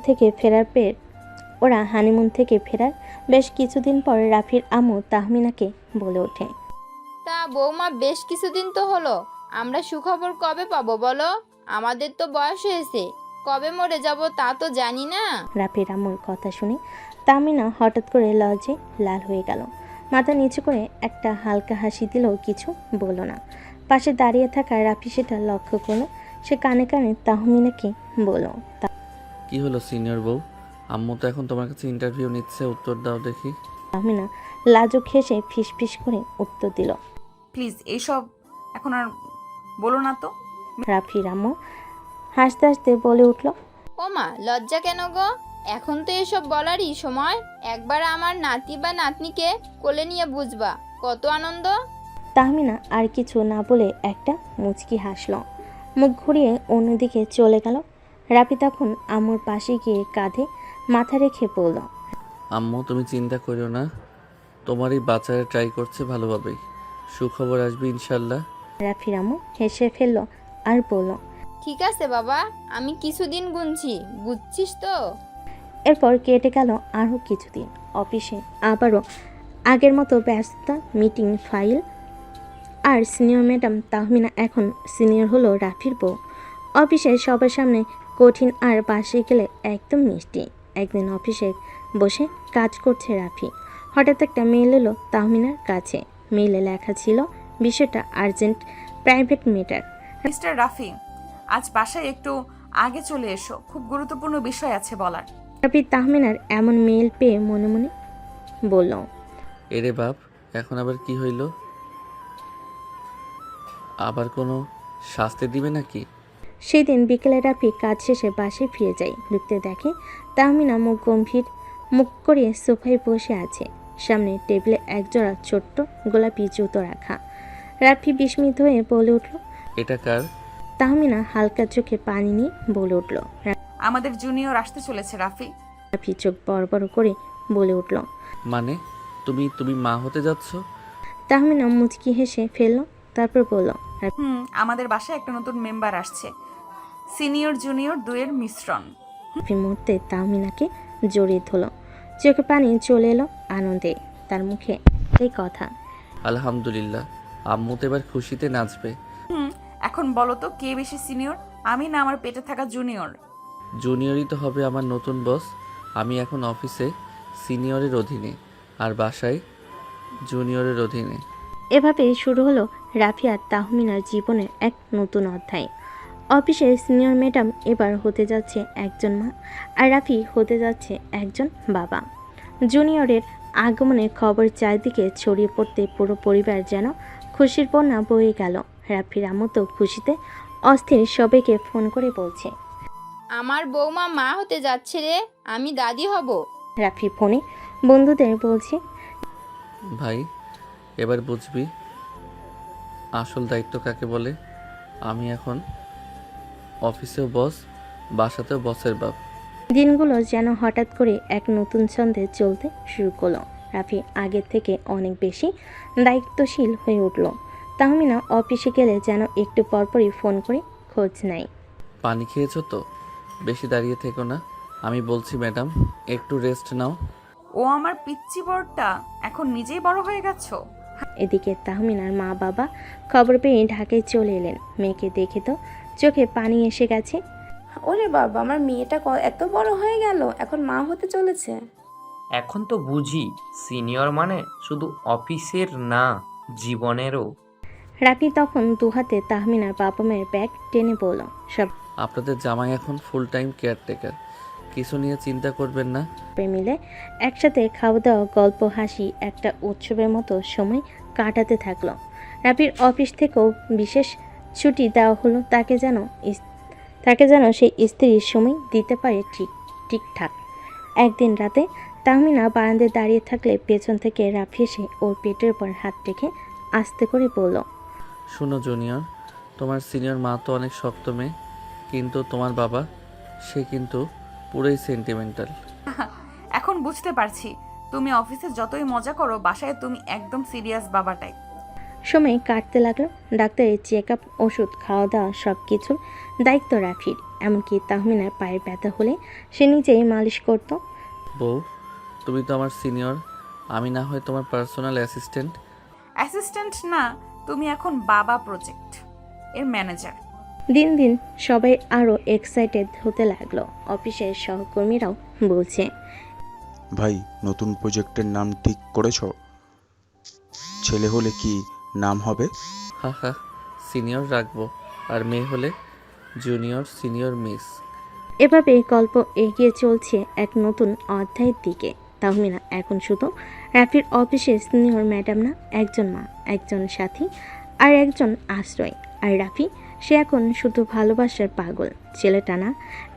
থেকে ফেরার বেশ কিছুদিন পর রাফির আম্মু তাহমিনাকে বলে ওঠে, তা বৌমা, বেশ কিছুদিন তো হলো, আমরা সুখবর কবে পাবো বলো? আমাদের তো বয়স হয়েছে, কবে মরে যাব তা তো জানি না। রাফির আম্মুর কথা শুনে তাহমিনা হঠাৎ করে লজ্জে লাল হয়ে গেল। মাথা নিচু করে একটা হালকা হাসি দিলেও কিছু বলল না। পাশে দাঁড়িয়ে থাকা রাফি সেটা লক্ষ্য করলো। সে কানে কানে তাহমিনাকে বলল, কি হলো সিনিয়র বউ? আম্মু তো এখন তোমার কাছে ইন্টারভিউ নিচ্ছে, উত্তর দাও দেখি। তাহমিনা লাজুক হেসে ফিসফিস করে উত্তর দিল, প্লিজ এইসব এখন আর বলো না তো। রাফির আম্মু হাসতে হাসতে বলে উঠল, ও মা, লজ্জা কেন গো? এখন তো এসব বলারই সময়। একবার আমার নাতি বা নাতনিকে কোলে নিয়ে বুঝবা কত আনন্দ। তাহমিনা আর কিছু না বলে একটা মুচকি হাসল, মুখ ঘুরিয়ে অন্যদিকে চলে গেল। রাফি তখন আম্মুর পাশে গিয়ে কাঁধে মাথা রেখে বলল, আম্মু তুমি চিন্তা করো না, তোমারই বাচ্চারা ট্রাই করছে ভালোভাবেই, সুখবর আসবে ইনশাল্লাহ। রাফির আম্মু হেসে ফেলল আর বলল, ঠিক আছে বাবা, আমি কিছুদিন গুনছি, বুঝছিস তো? এরপর কেটে গেল আরও কিছুদিন। অফিসে আবারও আগের মতো ব্যস্ততা, মিটিং, ফাইল। আর সিনিয়র ম্যাডাম তাহমিনা এখন সিনিয়র হলো রাফির বউ। অফিসে সবার সামনে কঠিন আর বাসায় গেলে একদম মিষ্টি। একদিন অফিসে বসে কাজ করছে রাফি, হঠাৎ একটা মেইল এলো তাহমিনার কাছে। মেইলে লেখা ছিল, বিষয়টা urgent, private matter. Mister Rafi, আজ বাসায় একটু আগে চলে এসো, খুব গুরুত্বপূর্ণ বিষয় আছে বলার। রাফি তাহমিনার এমন মেইল পেয়ে মনে মনে বলল, এরে বাপ, এখন আবার কি হইল? আবার কোনো শাস্তি দিবে নাকি? সেই দিন বিকেলে রাফি কাজ শেষে বাসায় ফিরে যায়। ঢুকতে দেখে তাহমিনা মুখ গম্ভীর মুখ করে সোফায় বসে আছে। সামনে টেবিলে একজোড়া ছোট্ট গোলাপি জুতো রাখা। রাফি বিস্মিত হয়ে বলে উঠল, এটা কার? তাহমিনা হালকা চোখে পানি নিয়ে বলে উঠল, আমাদের জুনিয়র আসতে চলেছে রাফি। রাফি চোখ বড় বড় করে বলে উঠল। মানে তুমি মা হতে যাচ্ছ? তাহমিনা মুচকি হেসে ফেলল, তারপর বলল। আমাদের বাসায় একটা নতুন মেম্বার আসছে, সিনিয়র জুনিয়র দুয়ের মিশ্রণ। রাফি মুহূর্তে তাহমিনাকে জড়িয়ে ধরল, চোখে পানি চলে এলো আনন্দে। তার মুখে এই কথা। আলহামদুলিল্লাহ, আম্মু তো এবার খুশিতে নাচবে। এখন বলো তো কে বেশি সিনিয়র, আমি না আমার পেটে থাকা জুনিয়র? জুনিয়রই তো হবে আমার নতুন বস। আমি এখন অফিসে সিনিয়রের অধীনে আর বাসায় জুনিয়রের অধীনে। এভাবেই শুরু হলো রাফি আর তাহমিনার জীবনের এক নতুন অধ্যায়। অফিসের সিনিয়র ম্যাডাম এবার হতে যাচ্ছে একজন মা, আর রাফি হতে যাচ্ছে একজন বাবা। জুনিয়রের আগমনের খবর চারদিকে ছড়িয়ে পড়তে পুরো পরিবার যেন খুশির বন্যা বয়ে গেল। রাফির আম্মু তো খুশিতে অস্থির, সবাইকে ফোন করে বলছে, আমার বৌমা মা হতে যাচ্ছে রে, আমি দাদি হব। রাফি ফোনে বন্ধুদের বলছে, ভাই এবার বুঝবি আসল দায়িত্ব কাকে বলে। আমি এখন অফিসেও বস, বাসাতেও বসের বাপ। দিনগুলো যেন হঠাৎ করে এক নতুন ছন্দে চলতে শুরু করলো। রাফি আগের থেকে অনেক বেশি দায়িত্বশীল হয়ে উঠল। তাহমিনা অফিসে গেলে যেন একটু পরপরই ফোন করে খোঁজ নেয়। পানি খেয়েছো তো? বেশি দাঁড়িয়ে থেকো না। আমি বলছি ম্যাডাম, একটু রেস্ট নাও। ও আমার পিচ্চি বড়টা এখন নিজেই বড় হয়ে গেছো। এদিকে তাহমিনার মা বাবা খবর পেয়ে ঢাকায় চলে এলেন। মেয়েকে দেখে তো চোখে পানি এসে গেছে। ওরে বাবা, আমার মেয়েটা এত বড় হয়ে গেল, এখন মা হতে চলেছে। এখন তো বুঝি সিনিয়র মানে শুধু অফিসের না, জীবনেরও। রাফি তখন দুহাতে তাহমিনার বাবা মায়ের ব্যাগ টেনে বলল, সব আপনাদের জামাই এখন ফুল টাইম কেয়ারটেকার, কিছু নিয়ে চিন্তা করবেন না। মিলে একসাথে খাওয়া দাওয়া, গল্প, হাসি একটা উৎসবের মতো সময় কাটাতে থাকলো। রাফির অফিস থেকেও বিশেষ ছুটি দেওয়া হলো, তাকে যেন সেই স্ত্রীর সময় দিতে পারে ঠিকঠাক। একদিন রাতে তাহমিনা বারান্দায় দাঁড়িয়ে থাকলে পেছন থেকে রাফি এসে ওর পেটের উপর হাত রেখে আস্তে করে বলল, শুনো জুনিয়র, তোমার সিনিয়র মা তো অনেক শক্ত মেয়ে, কিন্তু তোমার বাবা সে কিন্তু পুরোই সেন্টিমেন্টাল। এখন বুঝতে পারছি, তুমি অফিসে যতই মজা করো, বাসায় তুমি একদম সিরিয়াস বাবা টাইপ। সময় কাটতে লাগলো। ডাক্তারের চেক আপ, ওষুধ, খাওয়া দাওয়া সব কিছুর দায়িত্ব রাফির। এমনকি তাহমিনার পায়ের ব্যথা হলে সে নিজেই মালিশ করত। বউ, তুমি তো আমার সিনিয়র, আমি না হয় তোমার পার্সোনাল অ্যাসিস্ট্যান্ট। অ্যাসিস্ট্যান্ট না, তুমি এখন বাবা প্রজেক্ট এর ম্যানেজার। দিন দিন সবাই আরও এক্সাইটেড হতে লাগলো। অফিসের সহকর্মীরাও বলছে, ভাই নতুন প্রজেক্টের নাম ঠিক করেছো? ছেলে হলে কি নাম হবে? হা হা, সিনিয়র রাখবো, আর মেয়ে হলে জুনিয়র সিনিয়র মিস। এভাবে গল্প এগিয়ে চলছে এক নতুন অধ্যায়ের দিকে। তাহমিনা এখন শুধু রাফির অফিসের সিনিয়র ম্যাডাম না, একজন মা, একজন সাথী আর একজন আশ্রয়। আর রাফি, সে এখন শুধু ভালোবাসার পাগল। ছেলেটা না,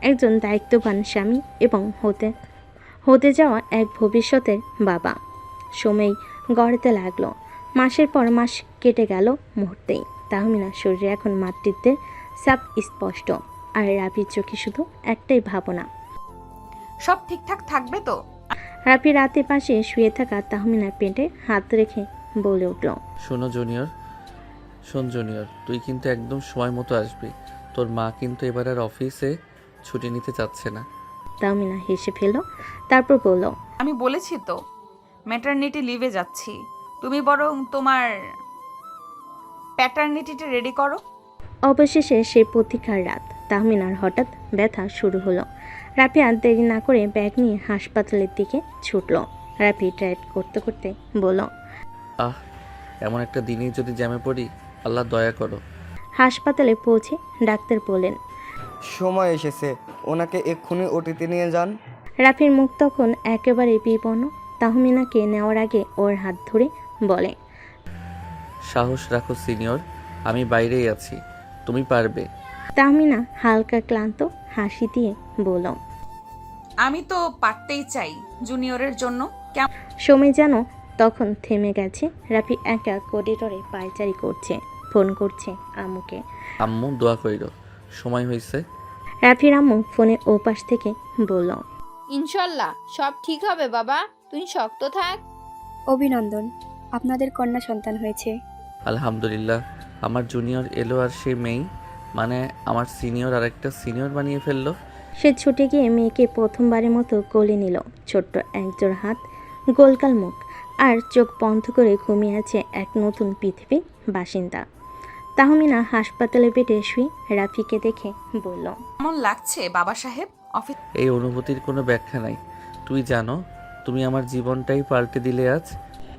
একজন দায়িত্ববান স্বামী এবং হতে যাওয়া এক ভবিষ্যতের বাবা। সময় গড়াতে লাগলো। মাসের পর মাস কেটে গেল মুহূর্তেই। তাহমিনার শরীরে এখন মাতৃত্বের ছাপ স্পষ্ট, আর রাফির চোখে শুধু একটাই ভাবনা, সব ঠিকঠাক থাকবে তো? রাফি রাতে পাশে শুয়ে থাকা তাহমিনার পেটে হাত রেখে বলে উঠল, শোন জুনিয়র, তুই কিন্তু একদম সময় মতো আসবি। তোর মা কিন্তু এবার আর অফিসে ছুটি নিতে চাচ্ছে না। তাহমিনা হেসে ফেলল, তারপর বলল, আমি বলেছি তো ম্যাটারনিটি লিভে যাচ্ছি, তুমি বরং তোমার প্যাটার্নিটিটা রেডি করো। অবশেষে সে প্রতীক্ষার রাত। তাহমিনার হঠাৎ ব্যথা শুরু হলো। রাফি আর দেরি না করে ব্যাগ নিয়ে হাসপাতালের দিকে ছুটল। রাফি ড্রাইভ করতে করতে বলল, আহ, এমন একটা দিনেই যদি জ্যামে পড়ি, আল্লাহ দয়া করো। হাসপাতালে পৌঁছে ডাক্তার বলেন, সময় এসেছে, ওনাকে এক্ষুনি ওটিতে নিয়ে যান। রাফির মুখ তখন একেবারে বিপন্ন। তাহমিনাকে নেওয়ার আগে ওর হাত ধরে বলে, সাহস রাখো সিনিয়র, আমি বাইরেই আছি, তুমি পারবে। তাহমিনা হালকা ক্লান্ত হাসি দিয়ে বলল, আমি তো পারতেই চাই জুনিয়রের জন্য। সময় যেন তখন থেমে গেছে। রাফি একা করিডোরে পায়চারি করছে, ফোন করছে আম্মুকে। আম্মু দোয়া কইরো, সময় হয়েছে। রাফির আম্মু ফোনের ওপাশ থেকে বলল, ইনশাল্লাহ সব ঠিক হবে বাবা, তুই শক্ত থাক। অভিনন্দন, আপনাদের কন্যা সন্তান হয়েছে। আলহামদুলিল্লাহ। আমার জুনিয়র এলো আর সে মেয়ে, মানে আমার সিনিয়র আরেকটা সিনিয়র বানিয়ে ফেললো। সে ছুটে গিয়ে মেয়েকে প্রথমবারের মতো কোলে নিল। ছোট্ট একজোড় হাত, গোলগাল মুখ আর চোখ বন্ধ করে ঘুমিয়ে আছে এক নতুন পৃথিবীর বাসিন্দা। তাহমিনা হাসপাতালে বেডে শুয়ে রাফিকে দেখে বলল, কেমন লাগছে বাবা সাহেব? অফিস এই অনুভূতির কোনো ব্যাখ্যা নাই। তুই জানো, তুমি আমার জীবনটাই পাল্টে দিলে আজ।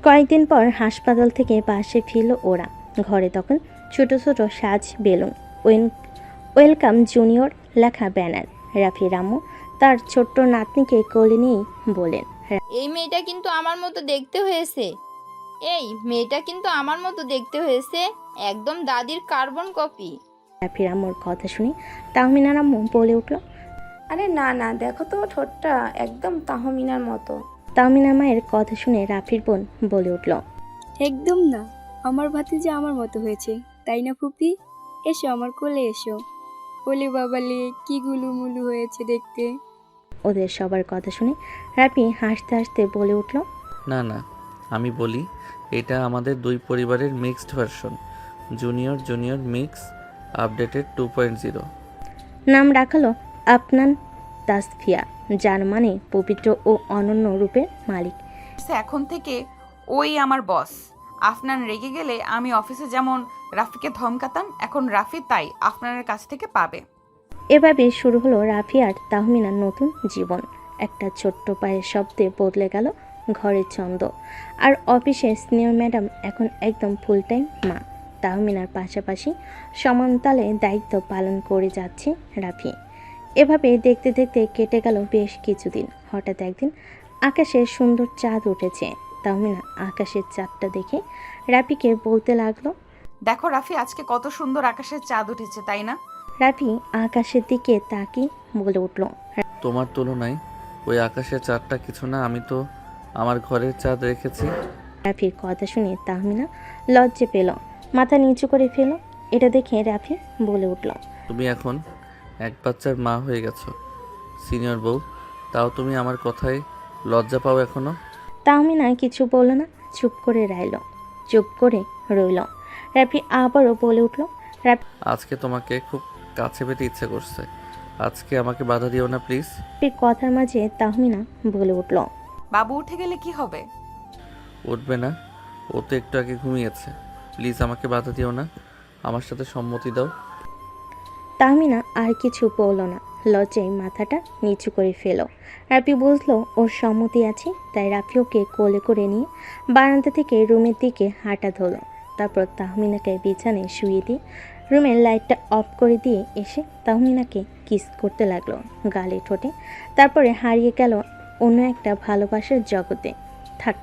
কয়েকদিন পর হাসপাতাল থেকে বাসে ফিরল ওরা। ঘরে তখন ছোট ছোট সাজ বেলুন, ওয়েলকাম জুনিয়র লেখা ব্যানার। রাফি রামু তার ছোট্ট নাতনিকে কোলে নিয়েই বলেন, এই মেয়েটা কিন্তু আমার মতো দেখতে হয়েছে, এই মেয়েটা কিন্তু আমার মতো দেখতে হয়েছে, একদম দাদির কার্বন কপি। রাফি রামুর কথা শুনে তাহমিনা রাম্মু বলে উঠল, আরে না না, দেখো তো ঠোঁটটা একদম তাহমিনার মতো। তাহমিনা মায়ের কথা শুনে রাফির বোন বলে উঠল, একদম না, আমার ভাতিজা আমার মতো হয়েছে, তাই না ফুপি? এসো আমার কোলে এসো। ওলে বাবালে কি গুলুমুলু হয়েছে দেখতে। ওদের সবার কথা শুনে রাফি হাসতে হাসতে বলে উঠল, না না, আমি বলি এটা আমাদের দুই পরিবারের mixed version, junior junior mix updated 2.0। নাম রাখালো আপনান তাসফিয়া, যার মানে পবিত্র ও অনন্য রূপের মালিক। এখন থেকে ওই আমার বস। আফনান রেগে গেলে আমি অফিসে যেমন রাফিকে ধমকাতাম, এখন রাফি তাই আফনানের কাছ থেকে পাবে। এভাবে শুরু হলো রাফি আর তাহমিনার নতুন জীবন। একটা ছোট্ট পায়ের শব্দে বদলে গেল ঘরের ছন্দ। আর অফিসের সিনিয়র ম্যাডাম এখন একদম ফুল টাইম মা। তাহমিনার পাশাপাশি সমানতালে দায়িত্ব পালন করে যাচ্ছে রাফি। এভাবে দেখতে দেখতে কেটে গেল বেশ কিছুদিন। হঠাৎ একদিন আকাশে সুন্দর চাঁদ উঠেছে। তাহমিনা আকাশের চাঁদটা দেখে রাফিকে বলতে লাগলো, দেখো রাফি, আজকে কত সুন্দর আকাশের চাঁদ উঠেছে, তাই না? রাফি আকাশের দিকে তাকিয়ে বলে উঠল, তোমার তুলনায় ওই আকাশের চাঁদটা কিছু না, আমি তো আমার ঘরের চাঁদ রেখেছি। রাফির কথা শুনে তাহমিনা লজ্জে পেল, মাথা নিচু করে ফেল। এটা দেখে রাফি বলে উঠল, তুমি এখন এক বাচ্চার মা হয়ে গেছো, সিনিয়র বউ, তাও তুমি আমার কথায় লজ্জা পাও এখনো? তাহমিনা কিছু বলল না, চুপ করে রইল। রাফি আবারও বলে উঠল, আজকে তোমাকে খুব কাছে পেতে ইচ্ছে করছে, আজকে আমাকে বাধা দিও না প্লিজ। রাফির কথার মাঝে তাহমিনা বলে উঠল, বাবু উঠে গেলে কি হবে? উঠবে না, ও তো একটু আগে ঘুমিয়েছে, প্লিজ আমাকে বাধা দিও না, আমার সাথে সম্মতি দাও। তাহমিনা আর কিছু বলল না, লজ্জায় মাথাটা নিচু করে ফেল। রাফি বুঝলো ওর সম্মতি আছে, তাই রাফি ওকে কোলে করে নিয়ে বারান্দা থেকে রুমের দিকে হাঁটা ধরল। তারপর তাহমিনাকে বিছানায় শুয়ে দিয়ে রুমের লাইটটা অফ করে দিয়ে এসে তাহমিনাকে কিস করতে লাগলো গালে ঠোঁটে। তারপরে হারিয়ে গেল অন্য একটা ভালোবাসার জগতে। থাক,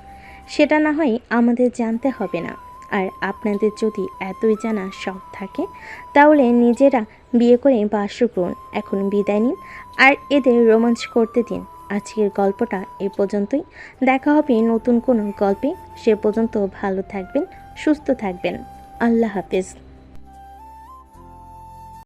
সেটা না হয় আমাদের জানতে হবে না। আর আপনাদের যদি এতই জানা শখ থাকে তাহলে নিজেরা বিয়ে করে বাস করুন। এখন বিদায় নিন আর এদের রোমাঞ্চ করতে দিন। আজকের গল্পটা এ পর্যন্তই। দেখা হবে নতুন কোনো গল্পে। সে পর্যন্ত ভালো থাকবেন, সুস্থ থাকবেন। আল্লাহ হাফেজ।